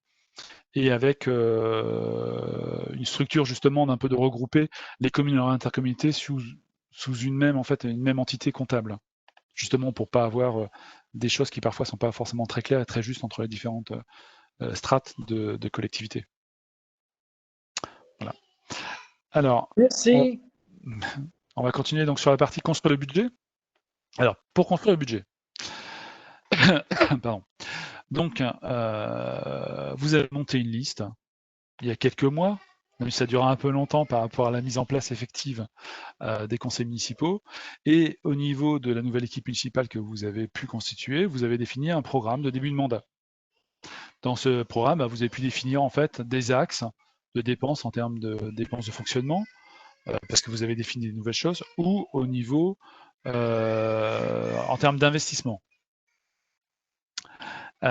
et avec une structure justement d'un peu de regrouper les communes et leurs intercommunalités sous une même entité comptable, justement pour pas avoir des choses qui parfois sont pas forcément très claires et très justes entre les différentes strates de collectivités. Voilà. Alors, Merci. on va continuer donc sur la partie construire le budget. Alors, pour construire le budget, pardon. Donc, vous avez monté une liste il y a quelques mois, même si ça dure un peu longtemps par rapport à la mise en place effective des conseils municipaux. Et au niveau de la nouvelle équipe municipale que vous avez pu constituer, vous avez défini un programme de début de mandat. Dans ce programme, vous avez pu définir en fait des axes de dépenses en termes de dépenses de fonctionnement, parce que vous avez défini de nouvelles choses, ou au niveau en termes d'investissement. Vous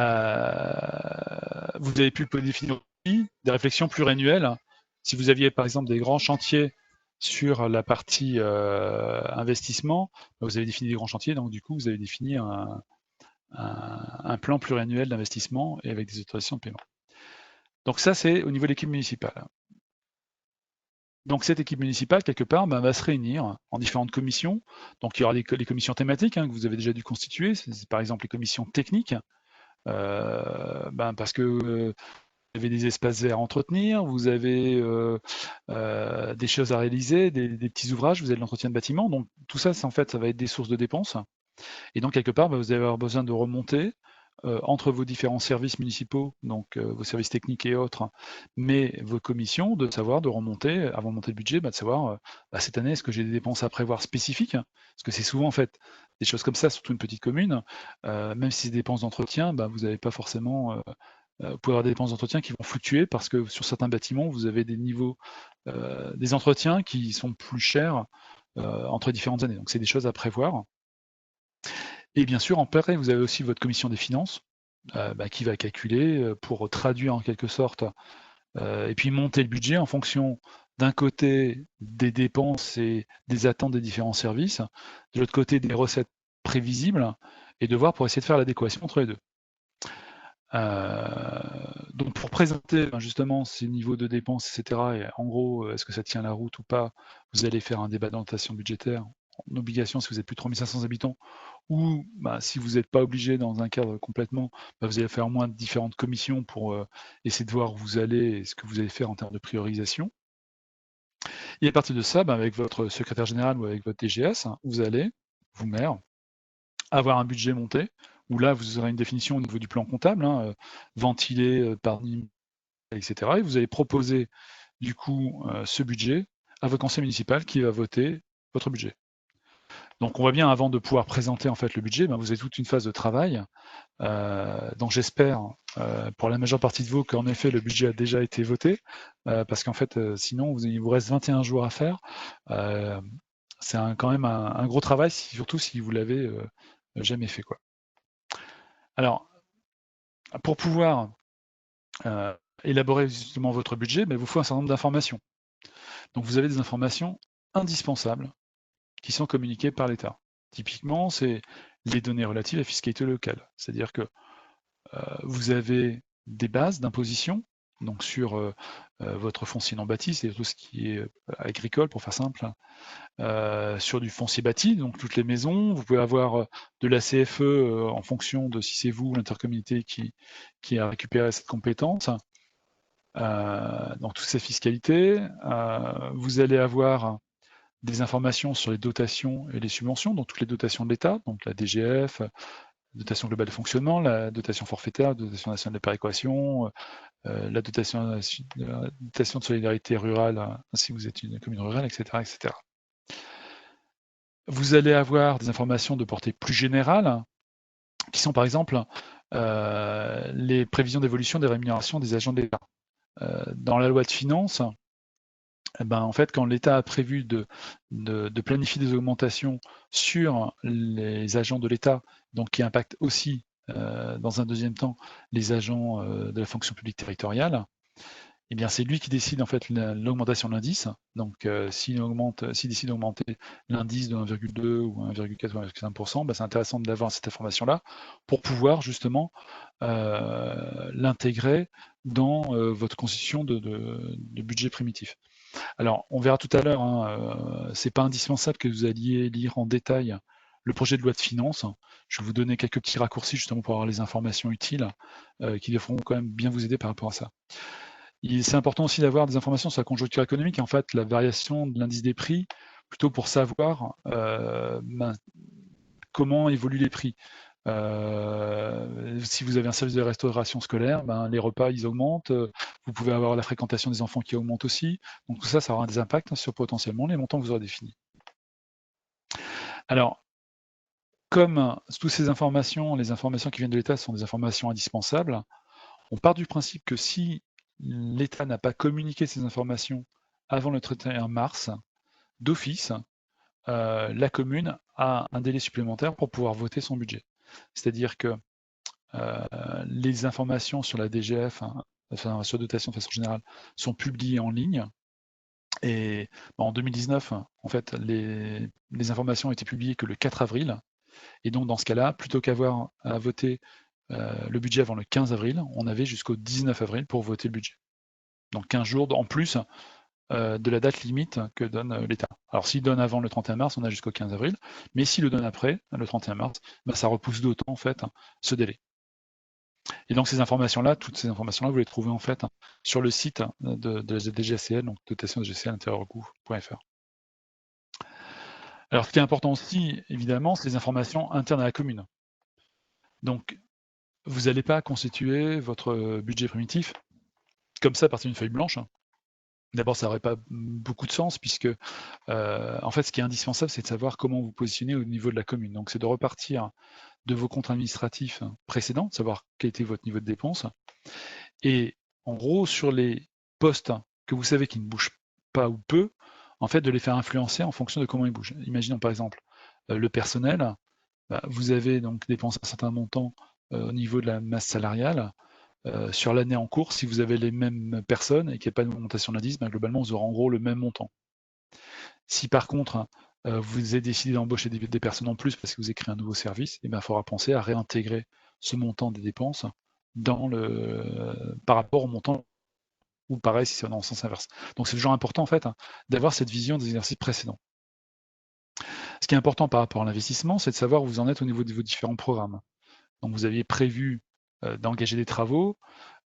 avez pu définir aussi des réflexions pluriannuelles. Si vous aviez par exemple des grands chantiers sur la partie investissement, vous avez défini des grands chantiers, donc du coup vous avez défini un plan pluriannuel d'investissement et avec des autorisations de paiement. Donc ça c'est au niveau de l'équipe municipale. Donc cette équipe municipale, quelque part, va se réunir en différentes commissions. Donc il y aura les commissions thématiques que vous avez déjà dû constituer, c'est par exemple les commissions techniques, parce que vous avez des espaces verts à entretenir, vous avez des choses à réaliser, des petits ouvrages, vous avez de l'entretien de bâtiments. Donc tout ça, en fait, ça va être des sources de dépenses. Et donc quelque part, vous allez avoir besoin de remonter entre vos différents services municipaux, donc vos services techniques et autres, mais vos commissions, de savoir, de remonter, avant de monter le budget, de savoir, cette année, est-ce que j'ai des dépenses à prévoir spécifiques? Parce que c'est souvent, en fait, des choses comme ça, surtout une petite commune, même si c'est des dépenses d'entretien, vous n'avez pas forcément... vous pouvez avoir des dépenses d'entretien qui vont fluctuer parce que sur certains bâtiments, vous avez des niveaux, des entretiens qui sont plus chers entre différentes années. Donc c'est des choses à prévoir. Et bien sûr, en pareil, vous avez aussi votre commission des finances qui va calculer pour traduire en quelque sorte et puis monter le budget en fonction d'un côté des dépenses et des attentes des différents services, de l'autre côté des recettes prévisibles et de voir pour essayer de faire l'adéquation entre les deux. Donc pour présenter justement ces niveaux de dépenses, etc., et en gros, est-ce que ça tient la route ou pas, vous allez faire un débat d'orientation budgétaire en obligation si vous êtes plus de 3500 habitants, ou si vous n'êtes pas obligé dans un cadre complètement, vous allez faire au moins différentes commissions pour essayer de voir où vous allez et ce que vous allez faire en termes de priorisation. Et à partir de ça, avec votre secrétaire général ou avec votre DGS, vous allez, vous maire, avoir un budget monté, où là, vous aurez une définition au niveau du plan comptable, ventilé par niveau, etc. Et vous allez proposer, du coup, ce budget à votre conseil municipal qui va voter votre budget. Donc, on voit bien, avant de pouvoir présenter en fait le budget, vous avez toute une phase de travail. Donc, j'espère, pour la majeure partie de vous, qu'en effet, le budget a déjà été voté, parce qu'en fait, sinon, il vous reste 21 jours à faire. C'est quand même un gros travail, surtout si vous l'avez jamais fait, quoi. Alors, pour pouvoir élaborer justement votre budget, il vous faut un certain nombre d'informations. Donc vous avez des informations indispensables qui sont communiquées par l'État. Typiquement, c'est les données relatives à la fiscalité locale. C'est-à-dire que vous avez des bases d'imposition, donc sur votre foncier non bâti, c'est tout ce qui est agricole, pour faire simple, sur du foncier bâti, donc toutes les maisons. Vous pouvez avoir de la CFE en fonction de si c'est vous ou l'intercommunauté qui a récupéré cette compétence. Donc toutes ces fiscalités. Vous allez avoir des informations sur les dotations et les subventions, donc toutes les dotations de l'État, donc la DGF, dotation globale de fonctionnement, la dotation forfaitaire, la dotation nationale de péréquation, la dotation de solidarité rurale, si vous êtes une commune rurale, etc., etc. Vous allez avoir des informations de portée plus générale, qui sont par exemple les prévisions d'évolution des rémunérations des agents de l'État. Dans la loi de finances, en fait, quand l'État a prévu de planifier des augmentations sur les agents de l'État, donc qui impactent aussi, dans un deuxième temps, les agents de la fonction publique territoriale, c'est lui qui décide en fait l'augmentation de l'indice. Donc, s'il décide d'augmenter l'indice de 1,2 ou 1,4 ou 1,5%, c'est intéressant d'avoir cette information-là pour pouvoir justement l'intégrer dans votre constitution de budget primitif. Alors, on verra tout à l'heure, c'est pas indispensable que vous alliez lire en détail le projet de loi de finances. Je vais vous donner quelques petits raccourcis justement pour avoir les informations utiles qui devront quand même bien vous aider par rapport à ça. C'est important aussi d'avoir des informations sur la conjoncture économique et en fait la variation de l'indice des prix, plutôt pour savoir comment évoluent les prix. Si vous avez un service de restauration scolaire, les repas, ils augmentent. Vous pouvez avoir la fréquentation des enfants qui augmente aussi. Donc tout ça, ça aura des impacts sur potentiellement les montants que vous aurez définis. Alors, comme toutes ces informations, les informations qui viennent de l'État sont des informations indispensables, on part du principe que si l'État n'a pas communiqué ces informations avant le 31 mars, d'office, la commune a un délai supplémentaire pour pouvoir voter son budget. C'est-à-dire que les informations sur la DGF, enfin, sur dotation de façon générale, sont publiées en ligne. Et en 2019, en fait, les informations ont été publiées que le 4 avril. Et donc, dans ce cas-là, plutôt qu'avoir à voter le budget avant le 15 avril, on avait jusqu'au 19 avril pour voter le budget. Donc 15 jours en plus de la date limite que donne l'État. Alors s'il donne avant le 31 mars, on a jusqu'au 15 avril, mais s'il le donne après, le 31 mars, ça repousse d'autant en fait ce délai. Et donc ces informations-là, toutes ces informations-là, vous les trouvez en fait sur le site de la DGCL, donc dotation DGCL-coût.fr. Alors ce qui est important aussi, évidemment, c'est les informations internes à la commune. Donc vous n'allez pas constituer votre budget primitif comme ça à partir d'une feuille blanche. D'abord, ça n'aurait pas beaucoup de sens puisque, en fait, ce qui est indispensable, c'est de savoir comment vous positionnez au niveau de la commune. Donc, c'est de repartir de vos comptes administratifs précédents, de savoir quel était votre niveau de dépense. Et en gros, sur les postes que vous savez qui ne bougent pas ou peu, en fait, de les faire influencer en fonction de comment ils bougent. Imaginons par exemple le personnel. Vous avez donc dépensé un certain montant au niveau de la masse salariale. Sur l'année en cours, si vous avez les mêmes personnes et qu'il n'y a pas de augmentation de l'indice, globalement, vous aurez en gros le même montant. Si par contre, vous avez décidé d'embaucher des personnes en plus parce que vous avez créé un nouveau service, il faudra penser à réintégrer ce montant des dépenses par rapport au montant, ou pareil si c'est dans le sens inverse. Donc c'est toujours important en fait d'avoir cette vision des exercices précédents. Ce qui est important par rapport à l'investissement, c'est de savoir où vous en êtes au niveau de vos différents programmes. Donc vous aviez prévu d'engager des travaux.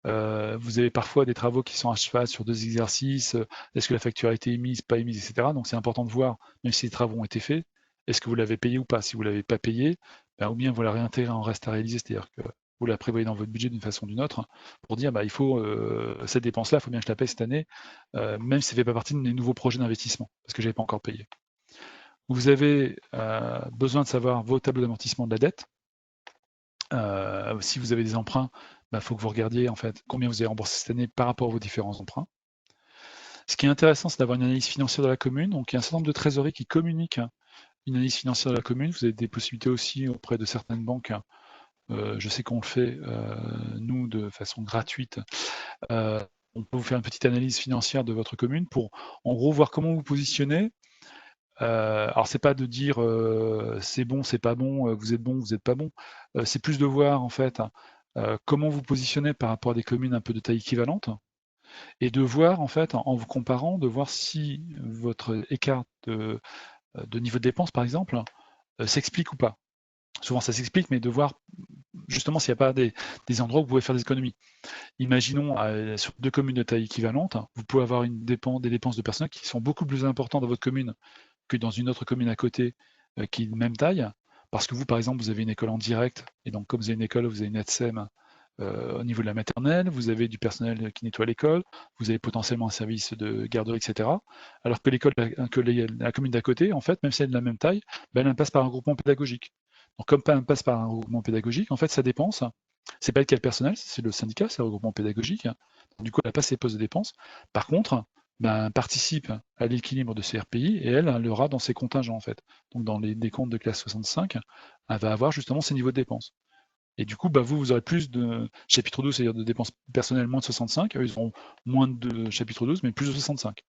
Vous avez parfois des travaux qui sont à cheval sur 2 exercices. Est-ce que la facture a été émise, pas émise, etc. Donc c'est important de voir, même si les travaux ont été faits, est-ce que vous l'avez payé ou pas. Si vous ne l'avez pas payé, ou bien vous la réintégrez en reste à réaliser, c'est-à-dire que vous la prévoyez dans votre budget d'une façon ou d'une autre, pour dire il faut cette dépense-là, il faut bien que je la paye cette année, même si ça ne fait pas partie de mes nouveaux projets d'investissement, parce que je n'avais pas encore payé. Vous avez besoin de savoir vos tableaux d'amortissement de la dette. Si vous avez des emprunts, faut que vous regardiez en fait combien vous avez remboursé cette année par rapport à vos différents emprunts. Ce qui est intéressant, c'est d'avoir une analyse financière de la commune. Donc il y a un certain nombre de trésoreries qui communiquent une analyse financière de la commune. Vous avez des possibilités aussi auprès de certaines banques. Je sais qu'on le fait, nous, de façon gratuite. On peut vous faire une petite analyse financière de votre commune pour, en gros, voir comment vous positionnez. Alors c'est pas de dire c'est bon, c'est pas bon, vous n'êtes pas bon. C'est plus de voir en fait comment vous positionnez par rapport à des communes un peu de taille équivalente, et de voir en fait en vous comparant, de voir si votre écart de niveau de dépense par exemple s'explique ou pas. Souvent ça s'explique, mais de voir justement s'il n'y a pas des endroits où vous pouvez faire des économies. Imaginons sur 2 communes de taille équivalente, vous pouvez avoir des dépenses de personnel qui sont beaucoup plus importantes dans votre commune que dans une autre commune à côté qui est de même taille, parce que vous, par exemple, vous avez une école en direct, et donc comme vous avez une école, vous avez une ATSEM au niveau de la maternelle, vous avez du personnel qui nettoie l'école, vous avez potentiellement un service de garderie, etc. Alors que la commune d'à côté, en fait, même si elle est de la même taille, elle passe par un groupement pédagogique. Donc comme elle passe par un groupement pédagogique, en fait, sa dépense, c'est pas le cas de personnel, c'est le syndicat, c'est le regroupement pédagogique. Du coup, elle n'a pas ses postes de dépenses. Par contre, participe à l'équilibre de ses RPI et elle l'aura dans ses contingents en fait. Donc dans les décomptes de classe 65, elle va avoir justement ses niveaux de dépenses. Et du coup, vous aurez plus de chapitre 12, c'est-à-dire de dépenses personnelles moins de 65, eux, ils auront moins de chapitre 12, mais plus de 65.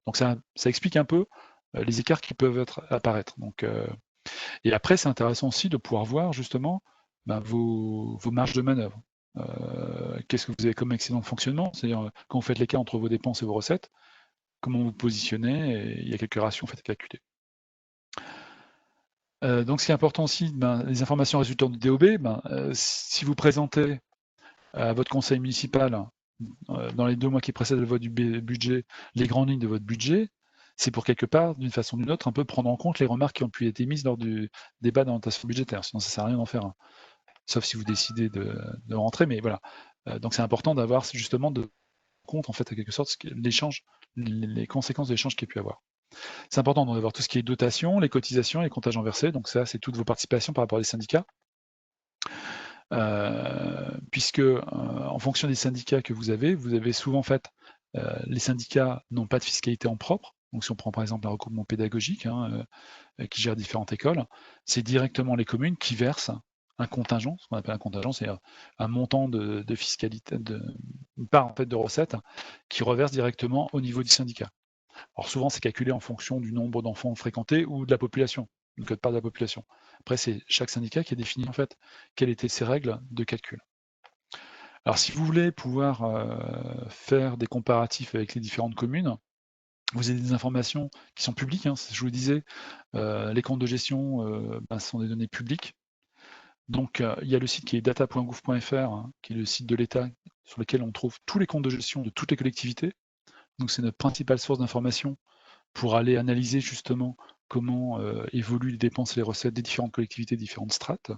Donc ça explique un peu les écarts qui peuvent apparaître. Donc, et après, c'est intéressant aussi de pouvoir voir justement vos marges de manœuvre. Qu'est-ce que vous avez comme excédent de fonctionnement, c'est-à-dire quand vous faites l'écart entre vos dépenses et vos recettes, comment vous positionnez, et il y a quelques ratios en fait à calculer. Donc ce qui est important aussi, les informations résultant du DOB, si vous présentez à votre conseil municipal dans les 2 mois qui précèdent le vote du budget, les grandes lignes de votre budget, c'est pour quelque part, d'une façon ou d'une autre, un peu prendre en compte les remarques qui ont pu être émises lors du débat d'orientation budgétaire, sinon ça ne sert à rien d'en faire un. sauf si vous décidez de rentrer, mais voilà. Donc c'est important d'avoir justement de compte en fait, en quelque sorte, l'échange, les conséquences de l'échange qu'il y a pu avoir. C'est important d'avoir tout ce qui est dotation, les cotisations, les comptages versés, donc ça c'est toutes vos participations par rapport à des syndicats. Puisque en fonction des syndicats que vous avez souvent en fait, les syndicats n'ont pas de fiscalité en propre. Donc si on prend par exemple un regroupement pédagogique qui gère différentes écoles, c'est directement les communes qui versent un contingent, ce qu'on appelle un contingent, c'est un montant de fiscalité, une part en fait de recettes qui reverse directement au niveau du syndicat. Alors souvent c'est calculé en fonction du nombre d'enfants fréquentés ou de la population, une quote-part de la population. Après c'est chaque syndicat qui a défini en fait quelles étaient ses règles de calcul. Alors si vous voulez pouvoir faire des comparatifs avec les différentes communes, vous avez des informations qui sont publiques, je vous le disais, les comptes de gestion sont des données publiques. Donc il y a le site qui est data.gouv.fr, qui est le site de l'État sur lequel on trouve tous les comptes de gestion de toutes les collectivités. Donc c'est notre principale source d'information pour aller analyser justement comment évoluent les dépenses et les recettes des différentes collectivités, différentes strates.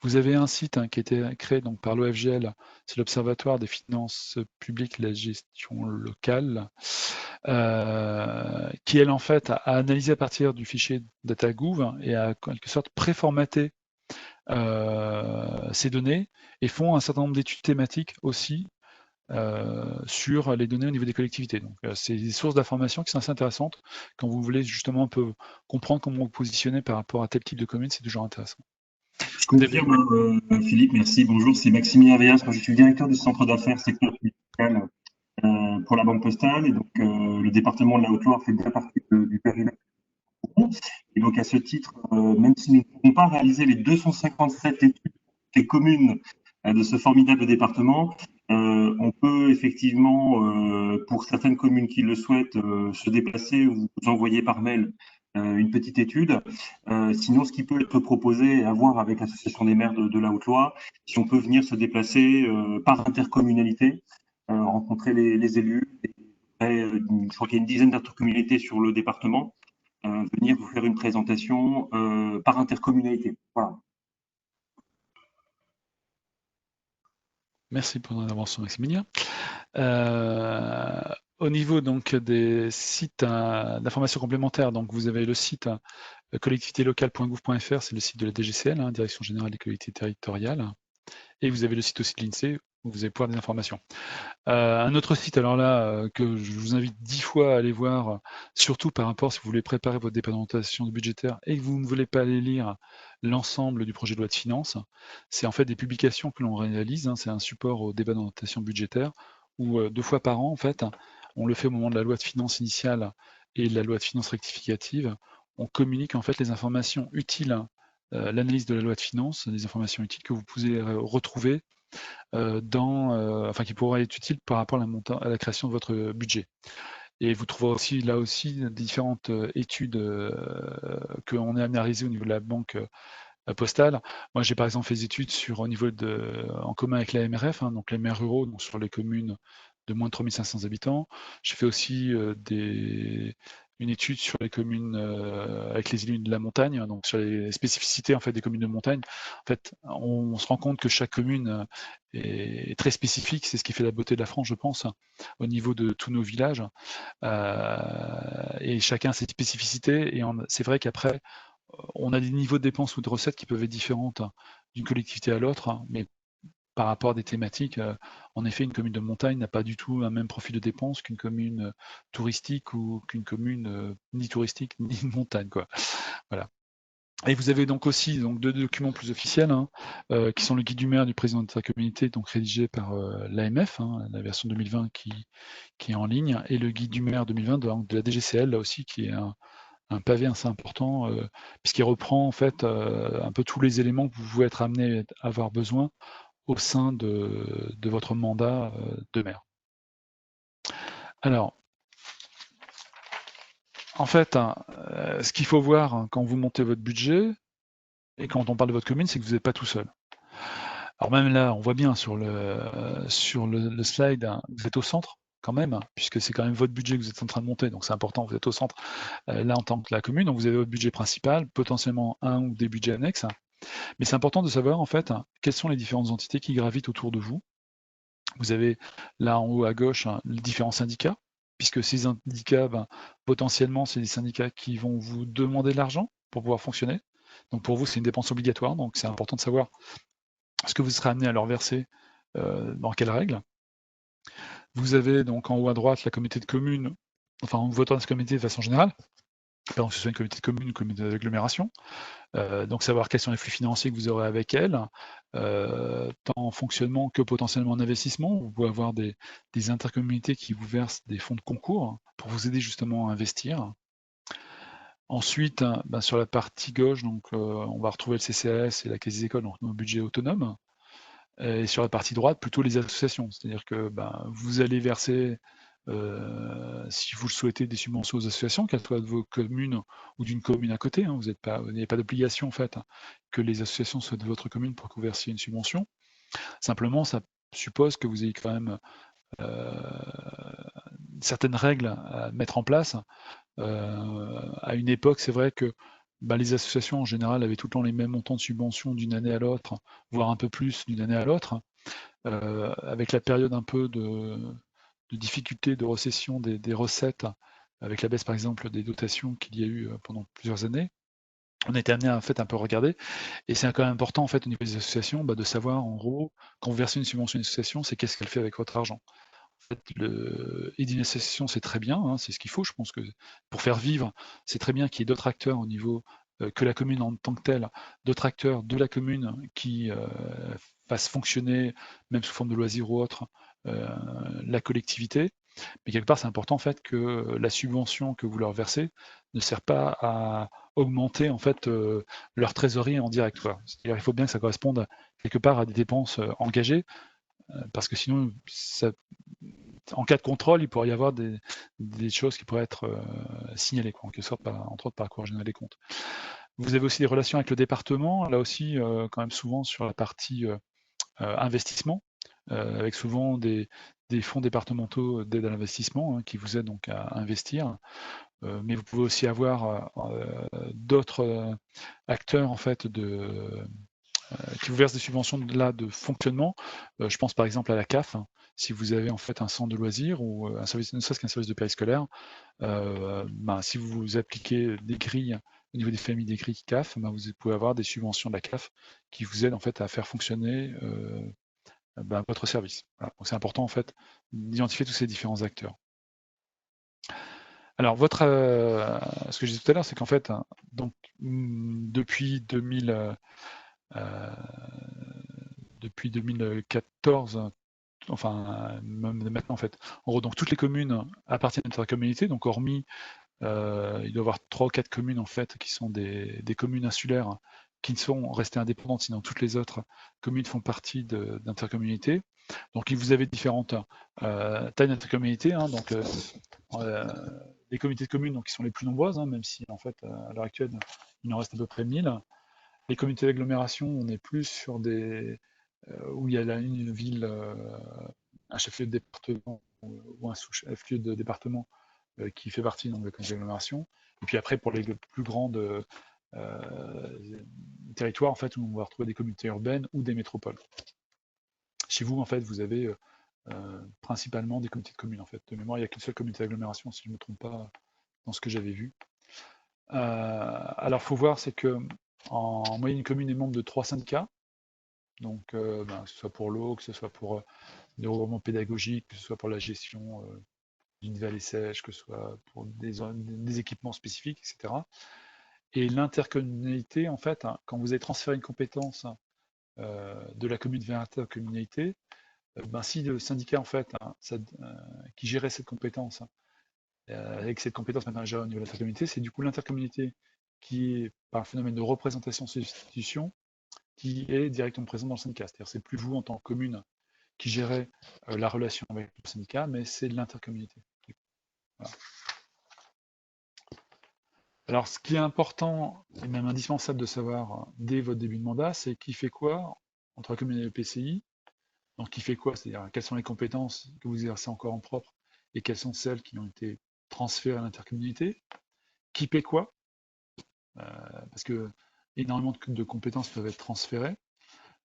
Vous avez un site qui a été créé donc, par l'OFGL, c'est l'Observatoire des finances publiques et la gestion locale, qui elle en fait a analysé à partir du fichier DataGouv et a en quelque sorte préformaté ces données et font un certain nombre d'études thématiques aussi sur les données au niveau des collectivités. Donc c'est des sources d'informations qui sont assez intéressantes quand vous voulez justement un peu comprendre comment vous positionnez par rapport à tel type de commune, c'est toujours intéressant. Je confirme, Philippe, merci. Bonjour, c'est Maximilien Veillas. Moi, je suis directeur du centre d'affaires secteur public pour la Banque Postale. Et donc, le département de la Haute-Loire fait bien partie du périmètre. Et donc, à ce titre, même si nous ne pouvons pas réaliser les 257 études des communes de ce formidable département, on peut effectivement, pour certaines communes qui le souhaitent, se déplacer ou vous envoyer par mail une petite étude. Sinon, ce qui peut être proposé à voir avec l'Association des maires de la Haute-Loire, si on peut venir se déplacer par intercommunalité, rencontrer les élus. Je crois qu'il y a une dizaine d'intercommunalités sur le département. Venir vous faire une présentation par intercommunalité. Voilà. Merci pour l'intervention, Maximilien. Au niveau donc des sites d'information complémentaires, donc vous avez le site collectivitélocale.gouv.fr, c'est le site de la DGCL, Direction Générale des Collectivités Territoriales, et vous avez le site aussi de l'INSEE où vous allez pouvoir des informations. Un autre site, alors là, que je vous invite 10 fois à aller voir, surtout par rapport si vous voulez préparer votre départementation budgétaire et que vous ne voulez pas aller lire l'ensemble du projet de loi de finances, c'est en fait des publications que l'on réalise, c'est un support au débat d'orientation budgétaire où 2 fois par an, en fait, on le fait au moment de la loi de finances initiale et de la loi de finances rectificative, on communique en fait les informations utiles, l'analyse de la loi de finances, des informations utiles que vous pouvez retrouver qui pourraient être utiles par rapport à la création de votre budget. Et vous trouverez aussi là aussi différentes études qu'on est amené à réaliser au niveau de la banque postale. Moi, j'ai par exemple fait des études en commun avec la MRF, donc les maires ruraux, donc sur les communes de moins de 3500 habitants. J'ai fait aussi une étude sur les communes avec les élus de la montagne, donc sur les spécificités en fait des communes de montagne. En fait, on se rend compte que chaque commune est très spécifique, c'est ce qui fait la beauté de la France, je pense, au niveau de tous nos villages. Et chacun a ses spécificités. Et c'est vrai qu'après, on a des niveaux de dépenses ou de recettes qui peuvent être différentes d'une collectivité à l'autre, mais par rapport à des thématiques, en effet, une commune de montagne n'a pas du tout un même profil de dépenses qu'une commune touristique ou qu'une commune ni touristique ni de montagne, quoi. Voilà. Et vous avez donc aussi 2 documents plus officiels, qui sont le guide du maire du président de sa communauté, donc rédigé par l'AMF, la version 2020 qui est en ligne, et le guide du maire 2020 de la DGCL, là aussi, qui est un pavé assez important, puisqu'il reprend en fait un peu tous les éléments que vous pouvez être amené à avoir besoin au sein de votre mandat de maire. Alors, en fait, ce qu'il faut voir quand vous montez votre budget, et quand on parle de votre commune, c'est que vous n'êtes pas tout seul. Alors même là, on voit bien sur le slide, vous êtes au centre quand même, puisque c'est quand même votre budget que vous êtes en train de monter, donc c'est important, vous êtes au centre là en tant que la commune, donc vous avez votre budget principal, potentiellement un ou des budgets annexes, Mais c'est important de savoir, en fait, quelles sont les différentes entités qui gravitent autour de vous. Vous avez là en haut à gauche les différents syndicats, puisque ces syndicats, potentiellement, c'est des syndicats qui vont vous demander de l'argent pour pouvoir fonctionner. Donc pour vous, c'est une dépense obligatoire, donc c'est important de savoir ce que vous serez amené à leur verser, dans quelles règles. Vous avez donc en haut à droite la communauté de communes, enfin en votant dans ce comité de façon générale, pardon, que ce soit une communauté de communes ou une communauté d'agglomération. Donc savoir quels sont les flux financiers que vous aurez avec elle, tant en fonctionnement que potentiellement en investissement. Vous pouvez avoir des intercommunautés qui vous versent des fonds de concours pour vous aider justement à investir. Ensuite, sur la partie gauche, donc, on va retrouver le CCAS et la Caisse des écoles, donc nos budgets autonomes. Et sur la partie droite, plutôt les associations. C'est-à-dire que vous allez verser, si vous le souhaitez, des subventions aux associations, qu'elles soient de vos communes ou d'une commune à côté. Vous n'avez pas d'obligation en fait que les associations soient de votre commune pour que vous versiez une subvention. Simplement, ça suppose que vous ayez quand même certaines règles à mettre en place. À une époque, c'est vrai que les associations en général avaient tout le temps les mêmes montants de subventions d'une année à l'autre, voire un peu plus d'une année à l'autre. Avec la période un peu de difficulté de récession des recettes, avec la baisse par exemple des dotations qu'il y a eu pendant plusieurs années, on a été amené à en fait un peu regarder, et c'est quand même important en fait au niveau des associations de savoir en gros, quand vous versez une subvention à une association, c'est qu'est-ce qu'elle fait avec votre argent. En fait, aider une association, c'est très bien, c'est ce qu'il faut. Je pense que pour faire vivre, c'est très bien qu'il y ait d'autres acteurs au niveau que la commune en tant que telle, d'autres acteurs de la commune qui fassent fonctionner, même sous forme de loisirs ou autre, la collectivité. Mais quelque part, c'est important en fait que la subvention que vous leur versez ne sert pas à augmenter en fait leur trésorerie en direct. C'est-à-dire, il faut bien que ça corresponde quelque part à des dépenses engagées, parce que sinon, en cas de contrôle, il pourrait y avoir des choses qui pourraient être signalées, en quelque sorte, entre autres par la Cour générale des comptes. Vous avez aussi des relations avec le département, là aussi, quand même souvent sur la partie investissement, avec souvent des fonds départementaux d'aide à l'investissement qui vous aident donc à investir. Mais vous pouvez aussi avoir d'autres acteurs en fait qui vous versent des subventions de fonctionnement. Je pense par exemple à la CAF. Si vous avez en fait un centre de loisirs ou un service, ne serait-ce qu'un service de périscolaire, si vous appliquez des grilles au niveau des familles, des grilles CAF, vous pouvez avoir des subventions de la CAF qui vous aident en fait à faire fonctionner votre service. Voilà. Donc c'est important en fait d'identifier tous ces différents acteurs. Alors ce que je disais tout à l'heure, c'est qu'en fait, donc depuis 2014, enfin même maintenant en fait, en gros, donc toutes les communes appartiennent à l'intercommunalité, donc hormis il doit y avoir 3 ou 4 communes en fait qui sont des communes insulaires qui ne sont restées indépendantes, sinon toutes les autres communes font partie d'intercommunalités. Donc vous avez différentes tailles d'intercommunalités, donc les comités de communes donc, qui sont les plus nombreuses, même si en fait à l'heure actuelle il en reste à peu près 1000. Les comités d'agglomération, on est plus sur des où il y a là une ville, un chef-lieu de département ou un sous-chef-lieu de département qui fait partie donc, de la communauté d'agglomération. Et puis après, pour les plus grandes territoires, en fait, où on va retrouver des communautés urbaines ou des métropoles. Chez vous, en fait, vous avez principalement des comités de communes. En fait. De mémoire, il n'y a qu'une seule communauté d'agglomération, si je ne me trompe pas, dans ce que j'avais vu. Alors, il faut voir, c'est que en moyenne, une commune est membre de 3 syndicats. Donc, que ce soit pour l'eau, que ce soit pour des regroupements pédagogiques, que ce soit pour la gestion d'une vallée sèche, que ce soit pour des équipements spécifiques, etc. Et l'intercommunalité, en fait, quand vous avez transféré une compétence de la commune vers l'intercommunalité, si le syndicat, en fait, qui gérait cette compétence, avec cette compétence maintenant gérée au niveau de l'intercommunalité, c'est du coup l'intercommunalité qui est, par un phénomène de représentation sur l'institution, qui est directement présent dans le syndicat. C'est-à-dire c'est plus vous en tant que commune qui gérez la relation avec le syndicat, mais c'est l'intercommunalité. Voilà. Alors, ce qui est important et même indispensable de savoir dès votre début de mandat, c'est qui fait quoi entre la commune et le PCI. Donc, qui fait quoi, c'est-à-dire quelles sont les compétences que vous exercez encore en propre et quelles sont celles qui ont été transférées à l'intercommunalité. Qui paie quoi, parce que énormément de compétences peuvent être transférées.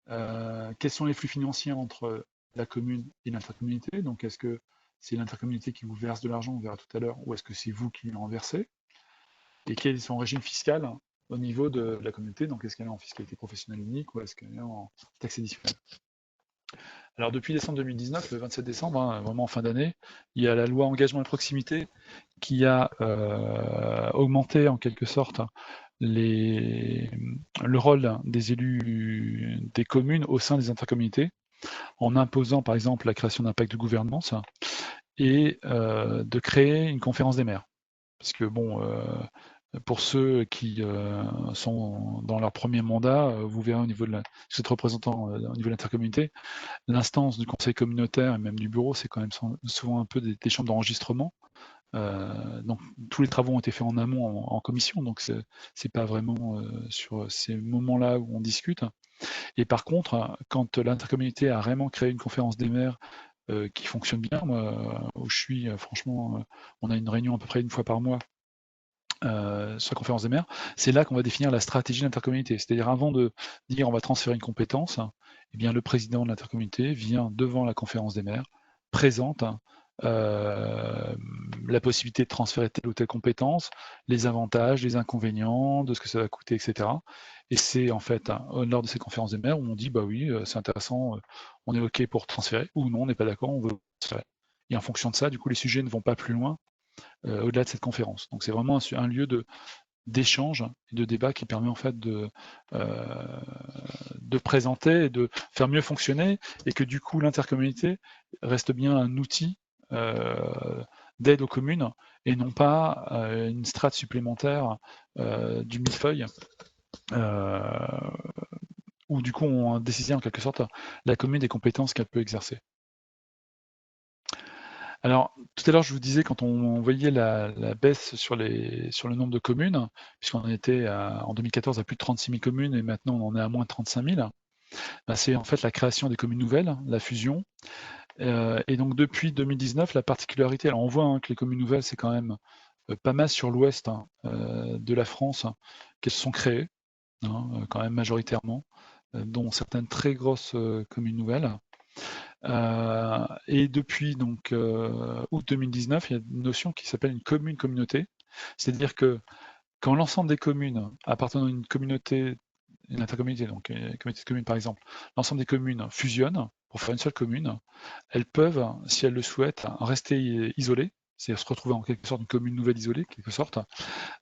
Quels sont les flux financiers entre la commune et l'intercommunalité? Donc, est-ce que c'est l'intercommunalité qui vous verse de l'argent, on verra tout à l'heure, ou est-ce que c'est vous qui lui en versez? Et quel est son régime fiscal au niveau de la communauté? Donc, est-ce qu'elle est en fiscalité professionnelle unique ou est-ce qu'elle est en taxe additionnelle? Alors, depuis décembre 2019, le 27 décembre, hein, vraiment en fin d'année, il y a la loi engagement et proximité qui a augmenté en quelque sorte le rôle des élus des communes au sein des intercommunautés, en imposant par exemple la création d'un pacte de gouvernance et de créer une conférence des maires. Parce que bon, pour ceux qui sont dans leur premier mandat, vous verrez au niveau de vous êtes représentant au niveau de l'intercommunauté, l'instance du conseil communautaire et même du bureau, c'est quand même souvent un peu des chambres d'enregistrement. Donc tous les travaux ont été faits en amont en commission, donc c'est pas vraiment sur ces moments-là où on discute. Et par contre, quand l'intercommunauté a vraiment créé une conférence des maires qui fonctionne bien, moi, où je suis, franchement, on a une réunion à peu près une fois par mois sur la conférence des maires, c'est là qu'on va définir la stratégie de l'intercommunauté. C'est-à-dire avant de dire on va transférer une compétence, eh bien le président de l'intercommunauté vient devant la conférence des maires, présente la possibilité de transférer telle ou telle compétence, les avantages, les inconvénients, de ce que ça va coûter, etc. Et c'est en fait lors de ces conférences des maires où on dit bah oui, c'est intéressant, on est OK pour transférer, ou non, on n'est pas d'accord, on veut transférer. Et en fonction de ça, du coup, les sujets ne vont pas plus loin au-delà de cette conférence. Donc c'est vraiment un lieu d'échange et de débat qui permet en fait de présenter et de faire mieux fonctionner, et que du coup l'intercommunauté reste bien un outil d'aide aux communes et non pas une strate supplémentaire du millefeuille où du coup on décidait en quelque sorte la commune des compétences qu'elle peut exercer. Alors, tout à l'heure, je vous disais, quand on voyait la baisse sur le nombre de communes, puisqu'on était en 2014 à plus de 36 000 communes et maintenant on en est à moins de 35 000, bah, c'est en fait la création des communes nouvelles, la fusion. Et donc depuis 2019, la particularité, alors on voit hein, que les communes nouvelles, c'est quand même pas mal sur l'ouest hein, de la France qu'elles se sont créées, hein, quand même majoritairement, dont certaines très grosses communes nouvelles. Et depuis donc août 2019, il y a une notion qui s'appelle une commune-communauté. C'est-à-dire que quand l'ensemble des communes appartenant à une communauté, une intercommunauté, donc une communauté de communes par exemple, l'ensemble des communes fusionnent pour faire une seule commune, elles peuvent, si elles le souhaitent, rester isolées, c'est-à-dire se retrouver en quelque sorte une commune nouvelle isolée, quelque sorte,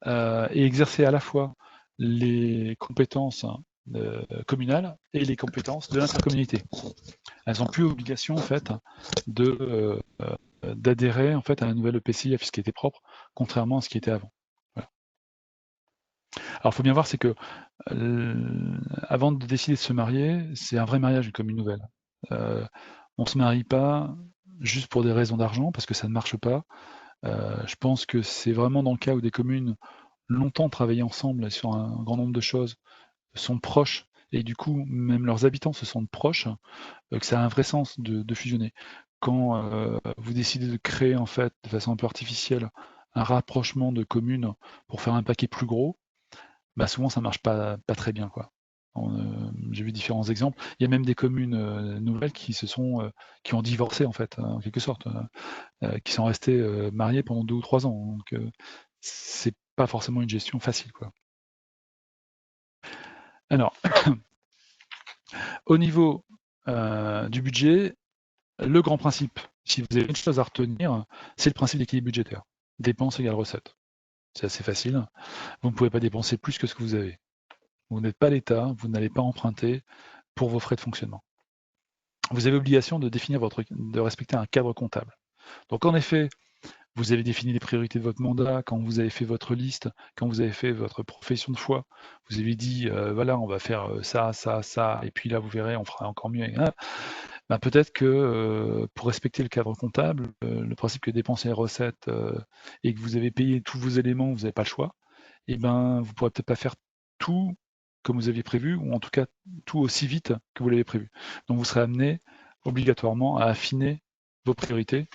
et exercer à la fois les compétences communales et les compétences de l'intercommunauté. Elles n'ont plus obligation en fait d'adhérer en fait à la nouvelle EPCI à fiscalité propre, contrairement à ce qui était avant. Voilà. Alors, il faut bien voir, c'est que avant de décider de se marier, c'est un vrai mariage, une commune nouvelle. On ne se marie pas juste pour des raisons d'argent, parce que ça ne marche pas. Je pense que c'est vraiment dans le cas où des communes longtemps travaillé ensemble sur un grand nombre de choses, sont proches, et du coup, même leurs habitants se sentent proches, que ça a un vrai sens de fusionner. Quand vous décidez de créer, en fait, de façon un peu artificielle, un rapprochement de communes pour faire un paquet plus gros, bah souvent ça marche pas très bien, quoi. J'ai vu différents exemples. Il y a même des communes nouvelles qui ont divorcé en fait, en quelque sorte, qui sont restées mariées pendant 2 ou 3 ans. Donc c'est pas forcément une gestion facile, quoi. Alors, au niveau du budget, le grand principe, si vous avez une chose à retenir, c'est le principe d'équilibre budgétaire. Dépenses égale recettes. C'est assez facile. Vous ne pouvez pas dépenser plus que ce que vous avez. Vous n'êtes pas l'État, vous n'allez pas emprunter pour vos frais de fonctionnement. Vous avez l'obligation de respecter un cadre comptable. Donc en effet, vous avez défini les priorités de votre mandat, quand vous avez fait votre liste, quand vous avez fait votre profession de foi, vous avez dit, voilà, on va faire ça, ça, ça, et puis là, vous verrez, on fera encore mieux. Ben, peut-être que pour respecter le cadre comptable, le principe que dépenser les recettes et que vous avez payé tous vos éléments, vous n'avez pas le choix, et ben, vous ne pourrez peut-être pas faire tout comme vous aviez prévu, ou en tout cas tout aussi vite que vous l'avez prévu. Donc vous serez amené obligatoirement à affiner vos priorités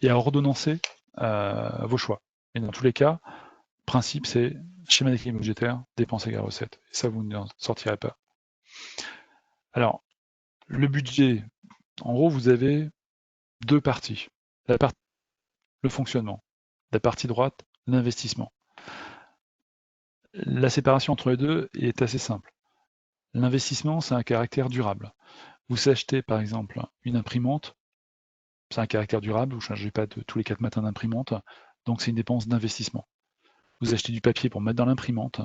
et à ordonnancer vos choix. Et dans tous les cas, le principe, c'est schéma d'équilibre budgétaire, dépenses égale recettes. Et ça, vous n'en sortirez pas. Alors, le budget, en gros, vous avez deux parties. La partie, le fonctionnement. La partie droite, l'investissement. La séparation entre les deux est assez simple. L'investissement, c'est un caractère durable. Vous achetez, par exemple, une imprimante, c'est un caractère durable, vous ne changez pas tous les 4 matins d'imprimante, donc c'est une dépense d'investissement. Vous achetez du papier pour mettre dans l'imprimante.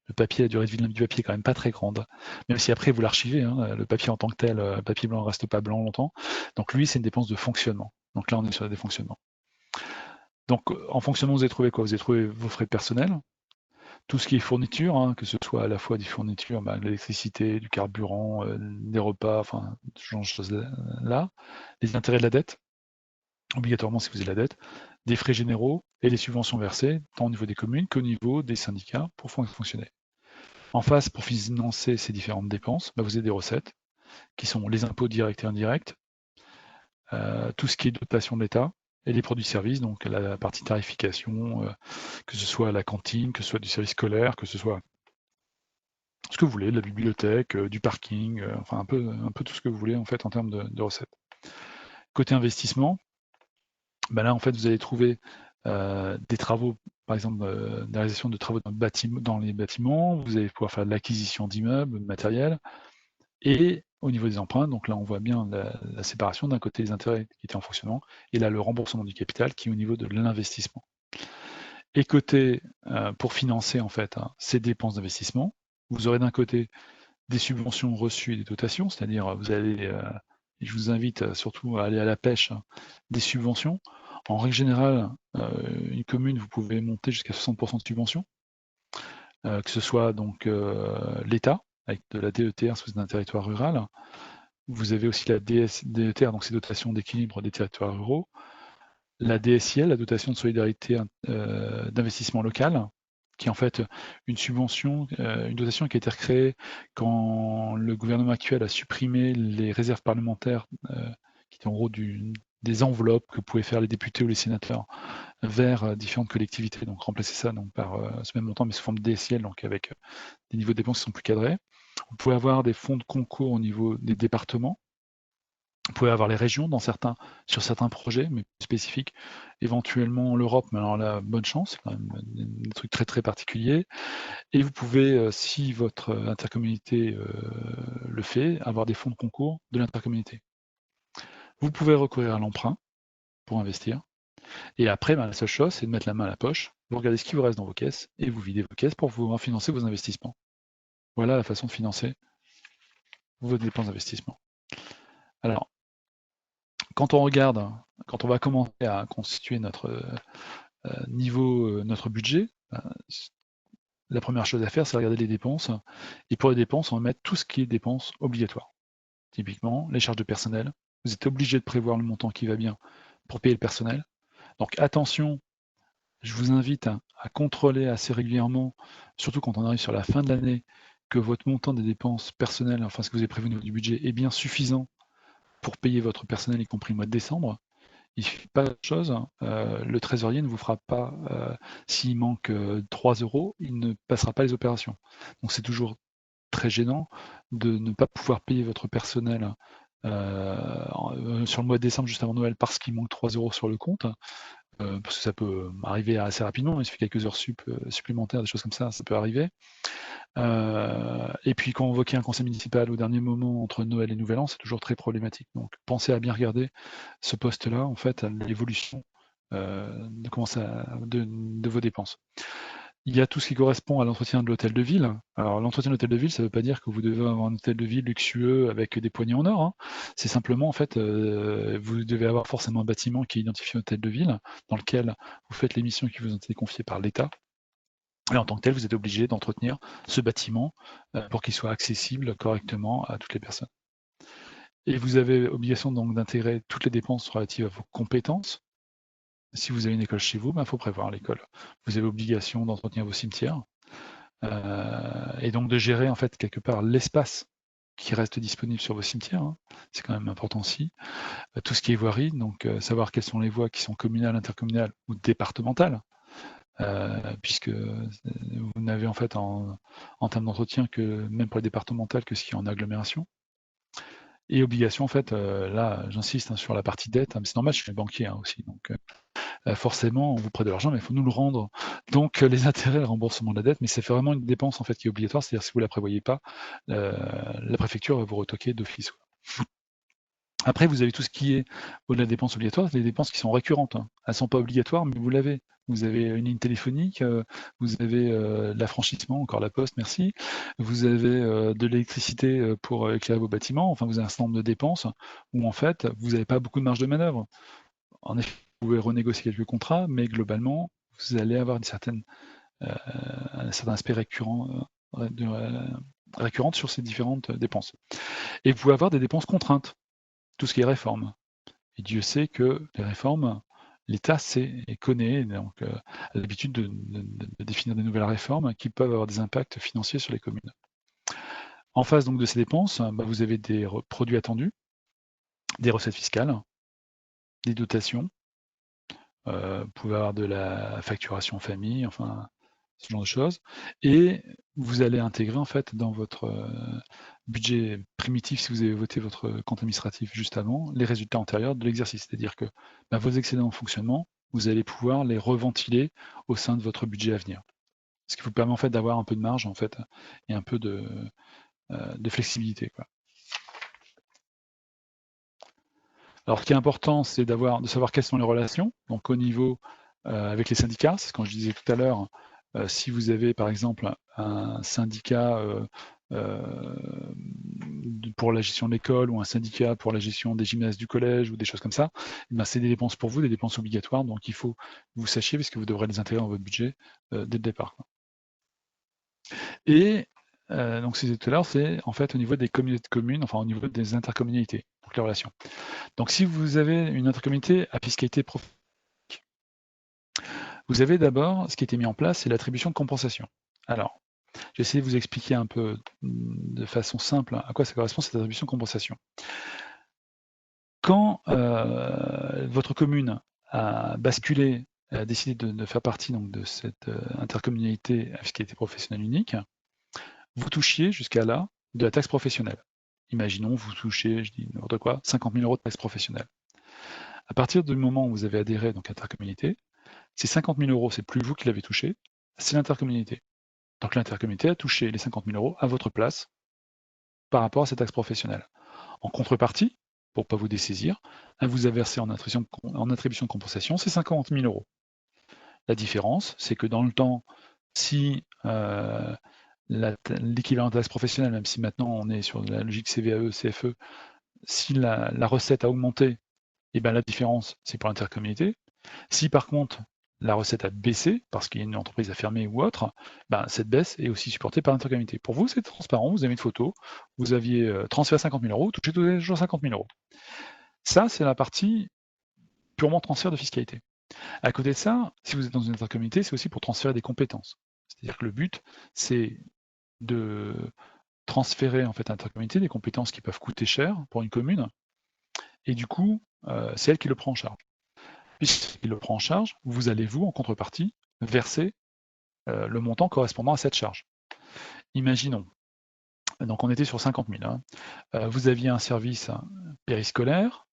Le papier, la durée de vie du papier est quand même pas très grande, même si après vous l'archivez, hein, le papier en tant que tel, le papier blanc ne reste pas blanc longtemps. Donc lui, c'est une dépense de fonctionnement. Donc là, on est sur des fonctionnements. Donc en fonctionnement, vous avez trouvé quoi? Vous avez trouvé vos frais personnels, tout ce qui est fourniture, hein, que ce soit à la fois des fournitures, de l'électricité, du carburant, des repas, enfin, ce genre de choses-là, les intérêts de la dette, obligatoirement si vous avez la dette, des frais généraux et les subventions versées, tant au niveau des communes qu'au niveau des syndicats pour fonctionner. En face, pour financer ces différentes dépenses, vous avez des recettes, qui sont les impôts directs et indirects, tout ce qui est dotation de l'État, et les produits-services, donc la partie tarification, que ce soit la cantine, que ce soit du service scolaire, que ce soit ce que vous voulez, de la bibliothèque, du parking, enfin un peu tout ce que vous voulez en fait en termes de recettes. Côté investissement, là en fait vous allez trouver des travaux, par exemple la réalisation de travaux dans les bâtiments, vous allez pouvoir faire de l'acquisition d'immeubles, de matériel, et au niveau des emprunts, donc là on voit bien la séparation, d'un côté les intérêts qui étaient en fonctionnement, et là le remboursement du capital qui est au niveau de l'investissement. Et côté, pour financer en fait ces dépenses d'investissement, vous aurez d'un côté des subventions reçues et des dotations, c'est-à-dire vous allez, et je vous invite surtout à aller à la pêche, des subventions. En règle générale, une commune, vous pouvez monter jusqu'à 60% de subventions, que ce soit donc l'État, avec de la DETR si vous êtes un territoire rural. Vous avez aussi la DETR, donc c'est dotation d'équilibre des territoires ruraux. La DSIL, la dotation de solidarité d'investissement local, qui est en fait une subvention, une dotation qui a été recréée quand le gouvernement actuel a supprimé les réserves parlementaires, qui étaient en gros des enveloppes que pouvaient faire les députés ou les sénateurs vers différentes collectivités, donc remplacer ça donc, par ce même montant, mais sous forme de DSIL, donc avec des niveaux de dépenses qui sont plus cadrés. Vous pouvez avoir des fonds de concours au niveau des départements. Vous pouvez avoir les régions sur certains projets, mais spécifiques. Éventuellement l'Europe, mais alors là, bonne chance, c'est quand même des trucs très très particuliers. Et vous pouvez, si votre intercommunauté le fait, avoir des fonds de concours de l'intercommunauté. Vous pouvez recourir à l'emprunt pour investir. Et après, la seule chose, c'est de mettre la main à la poche, vous regardez ce qui vous reste dans vos caisses, et vous videz vos caisses pour pouvoir financer vos investissements. Voilà la façon de financer vos dépenses d'investissement. Alors, quand on va commencer à constituer notre notre budget, la première chose à faire, c'est regarder les dépenses. Et pour les dépenses, on va mettre tout ce qui est dépenses obligatoires. Typiquement, les charges de personnel. Vous êtes obligé de prévoir le montant qui va bien pour payer le personnel. Donc attention, je vous invite à contrôler assez régulièrement, surtout quand on arrive sur la fin de l'année, que votre montant des dépenses personnelles, enfin ce que vous avez prévu au niveau du budget, est bien suffisant pour payer votre personnel, y compris le mois de décembre. Il ne suffit pas de chose, le trésorier ne vous fera pas, s'il manque 3 €, il ne passera pas les opérations. Donc c'est toujours très gênant de ne pas pouvoir payer votre personnel sur le mois de décembre, juste avant Noël, parce qu'il manque 3 € sur le compte, parce que ça peut arriver assez rapidement, il suffit quelques heures supplémentaires, des choses comme ça peut arriver. Et puis convoquer un conseil municipal au dernier moment entre Noël et Nouvel An, c'est toujours très problématique. Donc pensez à bien regarder ce poste-là, en fait, à l'évolution de vos dépenses. Il y a tout ce qui correspond à l'entretien de l'hôtel de ville. Alors l'entretien de l'hôtel de ville, ça ne veut pas dire que vous devez avoir un hôtel de ville luxueux avec des poignées en or, hein. C'est simplement, en fait, vous devez avoir forcément un bâtiment qui est identifié hôtel de ville, dans lequel vous faites les missions qui vous ont été confiées par l'État. Et en tant que tel, vous êtes obligé d'entretenir ce bâtiment pour qu'il soit accessible correctement à toutes les personnes. Et vous avez obligation donc d'intégrer toutes les dépenses relatives à vos compétences. Si vous avez une école chez vous, il faut prévoir l'école. Vous avez obligation d'entretenir vos cimetières et donc de gérer en fait quelque part l'espace qui reste disponible sur vos cimetières, hein. C'est quand même important aussi. Tout ce qui est voirie, donc savoir quelles sont les voies qui sont communales, intercommunales ou départementales. puisque vous n'avez en fait en termes d'entretien que, même pour les départementales, que ce qui est en agglomération. Et obligation, en fait, là, j'insiste sur la partie dette, mais c'est normal, je suis banquier aussi, donc forcément, on vous prête de l'argent, mais il faut nous le rendre. Donc les intérêts, le remboursement de la dette, mais c'est vraiment une dépense en fait qui est obligatoire, c'est-à-dire si vous ne la prévoyez pas, la préfecture va vous retoquer d'office. Après, vous avez tout ce qui est au-delà des dépenses obligatoires, les dépenses qui sont récurrentes. Elles ne sont pas obligatoires, mais vous l'avez. Vous avez une ligne téléphonique, vous avez l'affranchissement, encore la poste, merci. Vous avez de l'électricité pour éclairer vos bâtiments. Enfin, vous avez un certain nombre de dépenses où, en fait, vous n'avez pas beaucoup de marge de manœuvre. En effet, vous pouvez renégocier quelques contrats, mais globalement, vous allez avoir un certain aspect récurrent sur ces différentes dépenses. Et vous pouvez avoir des dépenses contraintes, tout ce qui est réforme. Et Dieu sait que les réformes, l'État sait et connaît, donc a l'habitude de définir des nouvelles réformes qui peuvent avoir des impacts financiers sur les communes. En face donc de ces dépenses, vous avez des produits attendus, des recettes fiscales, des dotations, vous pouvez avoir de la facturation famille, enfin ce genre de choses, et vous allez intégrer en fait dans votre budget primitif, si vous avez voté votre compte administratif juste avant, les résultats antérieurs de l'exercice, c'est-à-dire que vos excédents en fonctionnement, vous allez pouvoir les reventiler au sein de votre budget à venir. Ce qui vous permet en fait d'avoir un peu de marge en fait et un peu de flexibilité, quoi. Alors, ce qui est important, c'est de savoir quelles sont les relations. Donc, au niveau avec les syndicats, c'est ce que je disais tout à l'heure. Si vous avez, par exemple, un syndicat pour la gestion de l'école ou un syndicat pour la gestion des gymnases du collège ou des choses comme ça, c'est des dépenses pour vous, des dépenses obligatoires. Donc, il faut que vous sachiez, parce que vous devrez les intégrer dans votre budget dès le départ. Et donc, ce que je disais tout à l'heure, c'est en fait au niveau des communautés de communes, enfin au niveau des intercommunalités, donc les relations. Donc, si vous avez une intercommunauté à fiscalité propre, vous avez d'abord, ce qui a été mis en place, c'est l'attribution de compensation. Alors, j'essaie de vous expliquer un peu de façon simple à quoi ça correspond cette attribution de compensation. Quand votre commune a basculé, a décidé de faire partie donc, de cette intercommunalité à fiscalité professionnelle unique, vous touchiez jusqu'à là de la taxe professionnelle. Imaginons, vous touchez, je dis n'importe quoi, 50 000 € de taxe professionnelle. À partir du moment où vous avez adhéré donc, à l'intercommunalité, ces 50 000 €, c'est plus vous qui l'avez touché, c'est l'intercommunalité. Donc l'intercommunalité a touché les 50 000 € à votre place par rapport à cette taxe professionnelle. En contrepartie, pour ne pas vous dessaisir, elle vous a versé en attribution de compensation ces 50 000 €. La différence, c'est que dans le temps, si l'équivalent de taxe professionnelle, même si maintenant on est sur la logique CVAE, CFE, si la recette a augmenté, et bien la différence, c'est pour l'intercommunalité. Si par contre, la recette a baissé, parce qu'il y a une entreprise à fermer ou autre, cette baisse est aussi supportée par l'intercommunalité. Pour vous, c'est transparent, vous avez une photo, vous aviez transféré 50 000 €, touché tous les jours 50 000 €. Ça, c'est la partie purement transfert de fiscalité. À côté de ça, si vous êtes dans une intercommunalité, c'est aussi pour transférer des compétences. C'est-à-dire que le but, c'est de transférer en fait à l'intercommunalité des compétences qui peuvent coûter cher pour une commune, et du coup, c'est elle qui le prend en charge. Puisqu'il le prend en charge, vous allez, vous, en contrepartie, verser le montant correspondant à cette charge. Imaginons, donc on était sur 50 000, vous aviez un service périscolaire,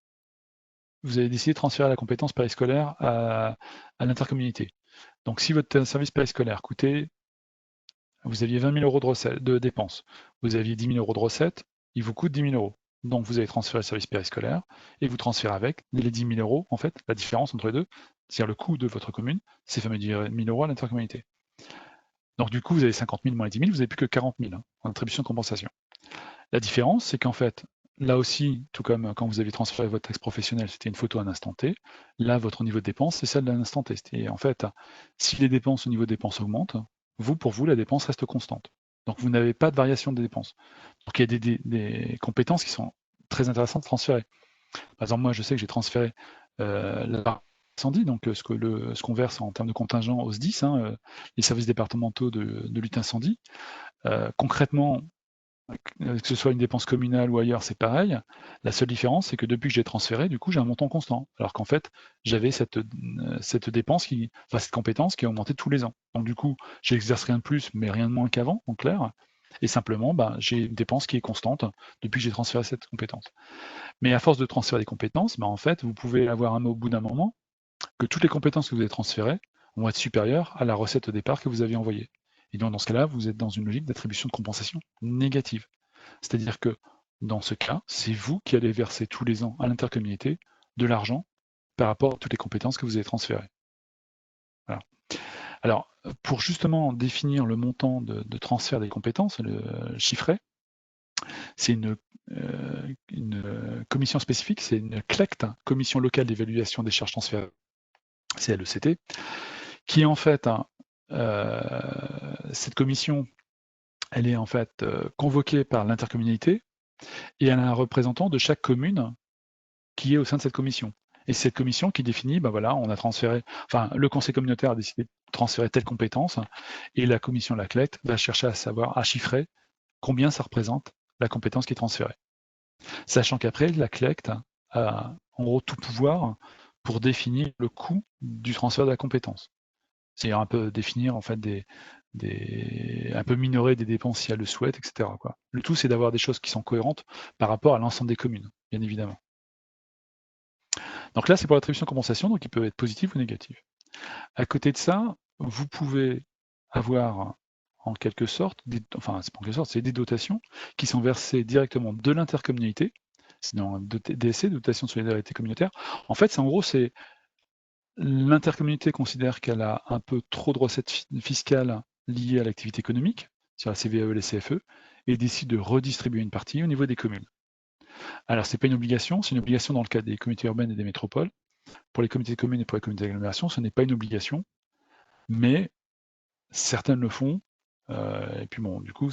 vous avez décidé de transférer la compétence périscolaire à l'intercommunalité. Donc si votre service périscolaire coûtait, vous aviez 20 000 € de dépenses, vous aviez 10 000 € de recettes, il vous coûte 10 000 €. Donc vous avez transféré le service périscolaire et vous transférez avec les 10 000 €, en fait, la différence entre les deux, c'est-à-dire le coût de votre commune, ces fameux 10 000 € à l'intercommunalité. Donc du coup, vous avez 50 000 moins les 10 000, vous n'avez plus que 40 000 en attribution de compensation. La différence, c'est qu'en fait, là aussi, tout comme quand vous avez transféré votre taxe professionnelle, c'était une photo à un instant T, là, votre niveau de dépense, c'est celle d'un instant T. Et en fait, si les dépenses au niveau des dépenses augmentent, pour vous, la dépense reste constante. Donc vous n'avez pas de variation des dépenses. Donc il y a des compétences qui sont très intéressantes de transférer. Par exemple, moi, je sais que j'ai transféré l'incendie, donc ce qu'on verse en termes de contingent au SDIS, les services départementaux de lutte incendie. Concrètement, que ce soit une dépense communale ou ailleurs, c'est pareil. La seule différence, c'est que depuis que j'ai transféré, du coup, j'ai un montant constant. Alors qu'en fait, j'avais cette dépense cette compétence qui a augmenté tous les ans. Donc du coup, j'exerce rien de plus, mais rien de moins qu'avant, en clair. Et simplement, j'ai une dépense qui est constante depuis que j'ai transféré cette compétence. Mais à force de transférer des compétences, en fait, vous pouvez avoir au bout d'un moment que toutes les compétences que vous avez transférées vont être supérieures à la recette au départ que vous aviez envoyée. Et donc, dans ce cas-là, vous êtes dans une logique d'attribution de compensation négative. C'est-à-dire que, dans ce cas, c'est vous qui allez verser tous les ans à l'intercommunalité de l'argent par rapport à toutes les compétences que vous avez transférées. Voilà. Alors, pour justement définir le montant de transfert des compétences, le chiffré, c'est une commission spécifique, c'est une CLECT, Commission locale d'évaluation des charges transférées, c'est LECT, qui est en fait, cette commission, elle est en fait convoquée par l'intercommunalité et elle a un représentant de chaque commune qui est au sein de cette commission. Et c'est cette commission qui définit, on a transféré, le conseil communautaire a décidé de transférer telle compétence et la commission, la CLECT, va chercher à chiffrer combien ça représente la compétence qui est transférée. Sachant qu'après, la CLECT a en gros tout pouvoir pour définir le coût du transfert de la compétence. C'est-à-dire un peu définir en fait un peu minorer des dépenses si elle le souhaite, etc. quoi. Le tout, c'est d'avoir des choses qui sont cohérentes par rapport à l'ensemble des communes, bien évidemment. Donc là, c'est pour l'attribution compensation, donc il peut être positif ou négatif. À côté de ça, vous pouvez avoir en quelque sorte, c'est des dotations qui sont versées directement de l'intercommunalité, sinon DSC, dotation de solidarité communautaire. En fait, en gros, c'est l'intercommunauté considère qu'elle a un peu trop de recettes fiscales liées à l'activité économique, sur la CVAE et les CFE, et décide de redistribuer une partie au niveau des communes. Alors, ce n'est pas une obligation, c'est une obligation dans le cas des communautés urbaines et des métropoles. Pour les comités de communes et pour les comités d'agglomération, ce n'est pas une obligation, mais certaines le font. Et puis du coup,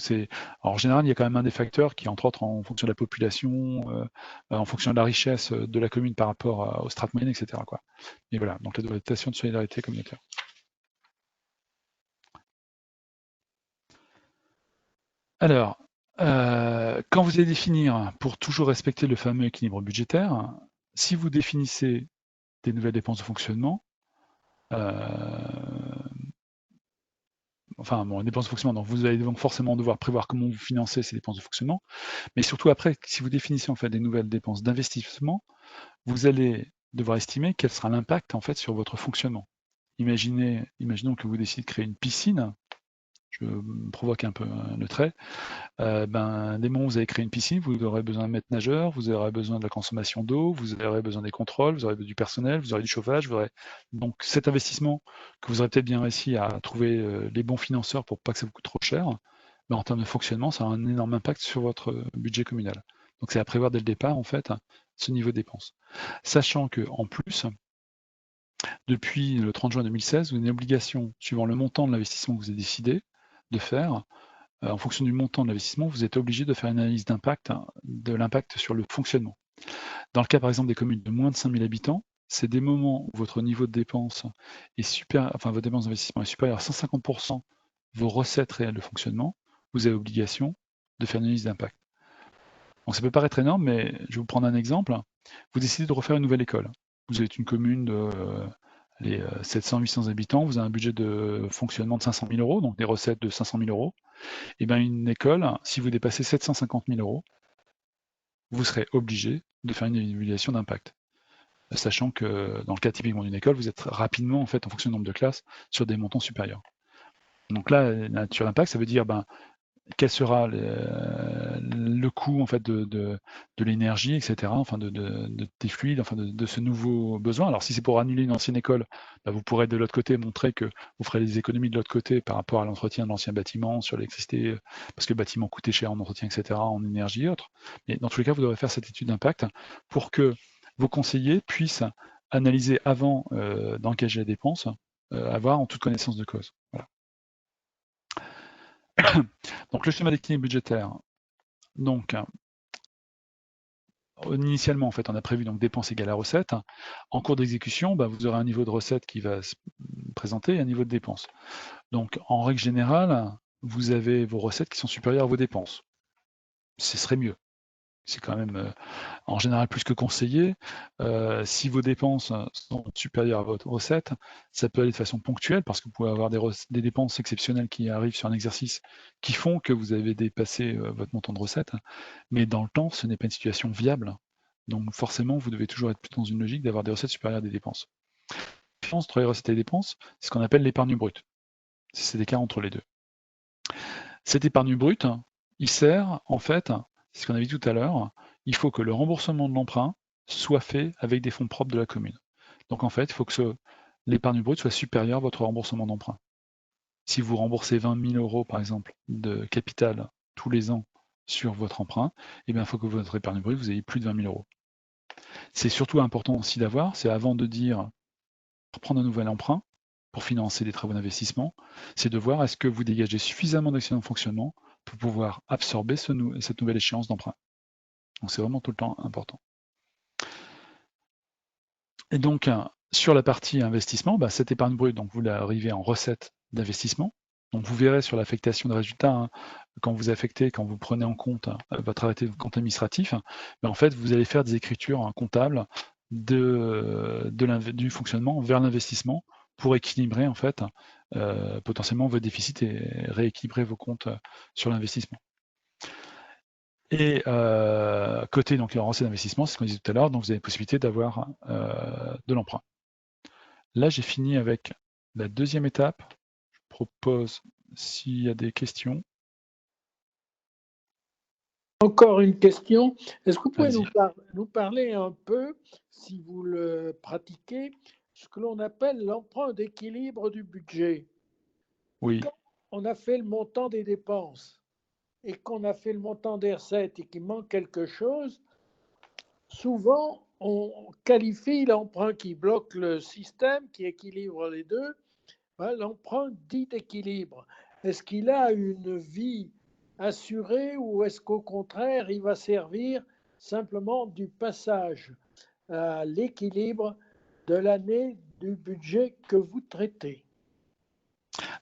en général, il y a quand même un des facteurs qui, entre autres, en fonction de la population, en fonction de la richesse de la commune par rapport aux strates moyennes, etc. quoi. Et voilà, donc la dotation de solidarité communautaire. Alors, quand vous allez définir, pour toujours respecter le fameux équilibre budgétaire, si vous définissez des nouvelles dépenses de fonctionnement, les dépenses de fonctionnement, donc vous allez donc forcément devoir prévoir comment vous financez ces dépenses de fonctionnement, mais surtout après, si vous définissez en fait des nouvelles dépenses d'investissement, vous allez devoir estimer quel sera l'impact en fait sur votre fonctionnement. Imaginons que vous décidez de créer une piscine, je me provoque un peu le trait, dès le moment où vous avez créé une piscine, vous aurez besoin de maîtres nageurs, vous aurez besoin de la consommation d'eau, vous aurez besoin des contrôles, vous aurez du personnel, vous aurez du chauffage, donc cet investissement que vous aurez peut-être bien réussi à trouver les bons financeurs pour pas que ça vous coûte trop cher, en termes de fonctionnement, ça a un énorme impact sur votre budget communal. Donc c'est à prévoir dès le départ, en fait, ce niveau de dépenses. Sachant que en plus, depuis le 30 juin 2016, vous avez une obligation, suivant le montant de l'investissement que vous avez décidé de faire, en fonction du montant de l'investissement, vous êtes obligé de faire une analyse d'impact, de l'impact sur le fonctionnement. Dans le cas, par exemple, des communes de moins de 5000 habitants, c'est des moments où votre niveau de dépense votre dépense d'investissement est supérieur à 150% vos recettes réelles de fonctionnement, vous avez obligation de faire une analyse d'impact. Donc ça peut paraître énorme, mais je vais vous prendre un exemple. Vous décidez de refaire une nouvelle école. Vous êtes une commune de 700-800 habitants, vous avez un budget de fonctionnement de 500 000 euros, donc des recettes de 500 000 euros. Et bien une école, si vous dépassez 750 000 euros, vous serez obligé de faire une évaluation d'impact. Sachant que dans le cas typiquement d'une école, vous êtes rapidement, en fait, en fonction du nombre de classes, sur des montants supérieurs. Donc là, la nature d'impact, ça veut dire quel sera le coût en fait de l'énergie, etc., des fluides, de ce nouveau besoin. Alors si c'est pour annuler une ancienne école, vous pourrez de l'autre côté montrer que vous ferez des économies de l'autre côté par rapport à l'entretien de l'ancien bâtiment, sur l'électricité, parce que le bâtiment coûtait cher en entretien, etc., en énergie et autres. Mais dans tous les cas, vous devrez faire cette étude d'impact pour que vos conseillers puissent analyser avant d'engager la dépense, avoir en toute connaissance de cause. Voilà. Donc le schéma d'équilibre budgétaire. Donc initialement, en fait, on a prévu donc dépenses égales à recettes. En cours d'exécution, vous aurez un niveau de recette qui va se présenter et un niveau de dépenses. Donc en règle générale, vous avez vos recettes qui sont supérieures à vos dépenses. ce serait mieux. C'est quand même en général plus que conseillé. Si vos dépenses sont supérieures à votre recette, ça peut aller de façon ponctuelle parce que vous pouvez avoir des dépenses exceptionnelles qui arrivent sur un exercice qui font que vous avez dépassé votre montant de recette. Mais dans le temps, ce n'est pas une situation viable. Donc forcément, vous devez toujours être plus dans une logique d'avoir des recettes supérieures à des dépenses. La différence entre les recettes et les dépenses, c'est ce qu'on appelle l'épargne brute. C'est l'écart entre les deux. Cette épargne brute, il sert en fait, c'est ce qu'on a vu tout à l'heure, il faut que le remboursement de l'emprunt soit fait avec des fonds propres de la commune. Donc en fait, il faut que l'épargne brute soit supérieure à votre remboursement d'emprunt. Si vous remboursez 20 000 euros, par exemple, de capital tous les ans sur votre emprunt, eh bien, il faut que votre épargne brute, vous ayez plus de 20 000 euros. C'est surtout important aussi d'avoir, c'est avant de dire prendre un nouvel emprunt pour financer des travaux d'investissement, c'est de voir est-ce que vous dégagez suffisamment d'excédent de fonctionnement pour pouvoir absorber cette nouvelle échéance d'emprunt. Donc c'est vraiment tout le temps important. Et donc, sur la partie investissement, cette épargne brute, donc vous l'arrivez en recette d'investissement. Donc vous verrez sur l'affectation de résultats, quand vous affectez, quand vous prenez en compte votre arrêté de compte administratif, en fait, vous allez faire des écritures comptables du fonctionnement vers l'investissement pour équilibrer en fait potentiellement vos déficits et rééquilibrer vos comptes sur l'investissement. Et côté donc les recettes d'investissement, c'est ce qu'on disait tout à l'heure, donc vous avez la possibilité d'avoir de l'emprunt. Là, j'ai fini avec la deuxième étape. Je propose, s'il y a des questions. Encore une question. Est-ce que vous pouvez nous parler un peu, si vous le pratiquez, ce que l'on appelle l'emprunt d'équilibre du budget? Oui. Quand on a fait le montant des dépenses et qu'on a fait le montant des recettes et qu'il manque quelque chose, souvent on qualifie l'emprunt qui bloque le système, qui équilibre les deux, l'emprunt dit d'équilibre. Est-ce qu'il a une vie assurée ou est-ce qu'au contraire, il va servir simplement du passage à l'équilibre de l'année du budget que vous traitez?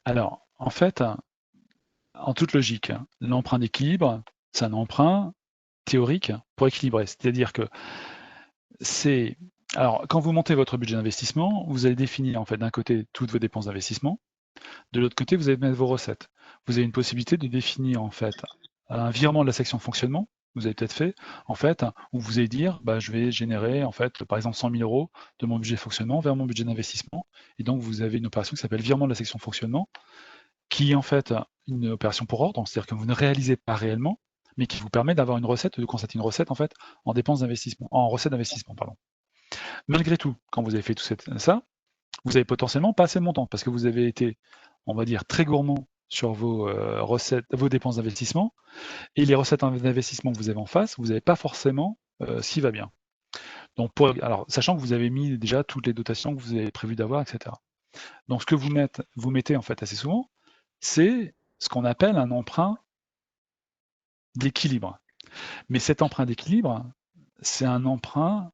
Alors, en fait, en toute logique, l'emprunt d'équilibre, c'est un emprunt théorique pour équilibrer. C'est-à-dire que alors, quand vous montez votre budget d'investissement, vous allez définir en fait d'un côté toutes vos dépenses d'investissement, de l'autre côté, vous allez mettre vos recettes. Vous avez une possibilité de définir en fait un virement de la section fonctionnement. Vous avez peut-être fait, en fait, où vous allez dire, je vais générer, en fait, par exemple, 100 000 euros de mon budget de fonctionnement vers mon budget d'investissement. Et donc, vous avez une opération qui s'appelle virement de la section fonctionnement, qui est en fait une opération pour ordre, c'est-à-dire que vous ne réalisez pas réellement, mais qui vous permet d'avoir une recette, de constater une recette, en fait, en dépenses d'investissement, en recette d'investissement, pardon. Malgré tout, quand vous avez fait tout ça, vous avez potentiellement pas assez de montant, parce que vous avez été, on va dire, très gourmand sur vos recettes, vos dépenses d'investissement, et les recettes d'investissement que vous avez en face, vous n'avez pas forcément ce qui va bien. Donc, alors, sachant que vous avez mis déjà toutes les dotations que vous avez prévu d'avoir, etc. Donc, ce que vous mettez en fait assez souvent, c'est ce qu'on appelle un emprunt d'équilibre. Mais cet emprunt d'équilibre, c'est un emprunt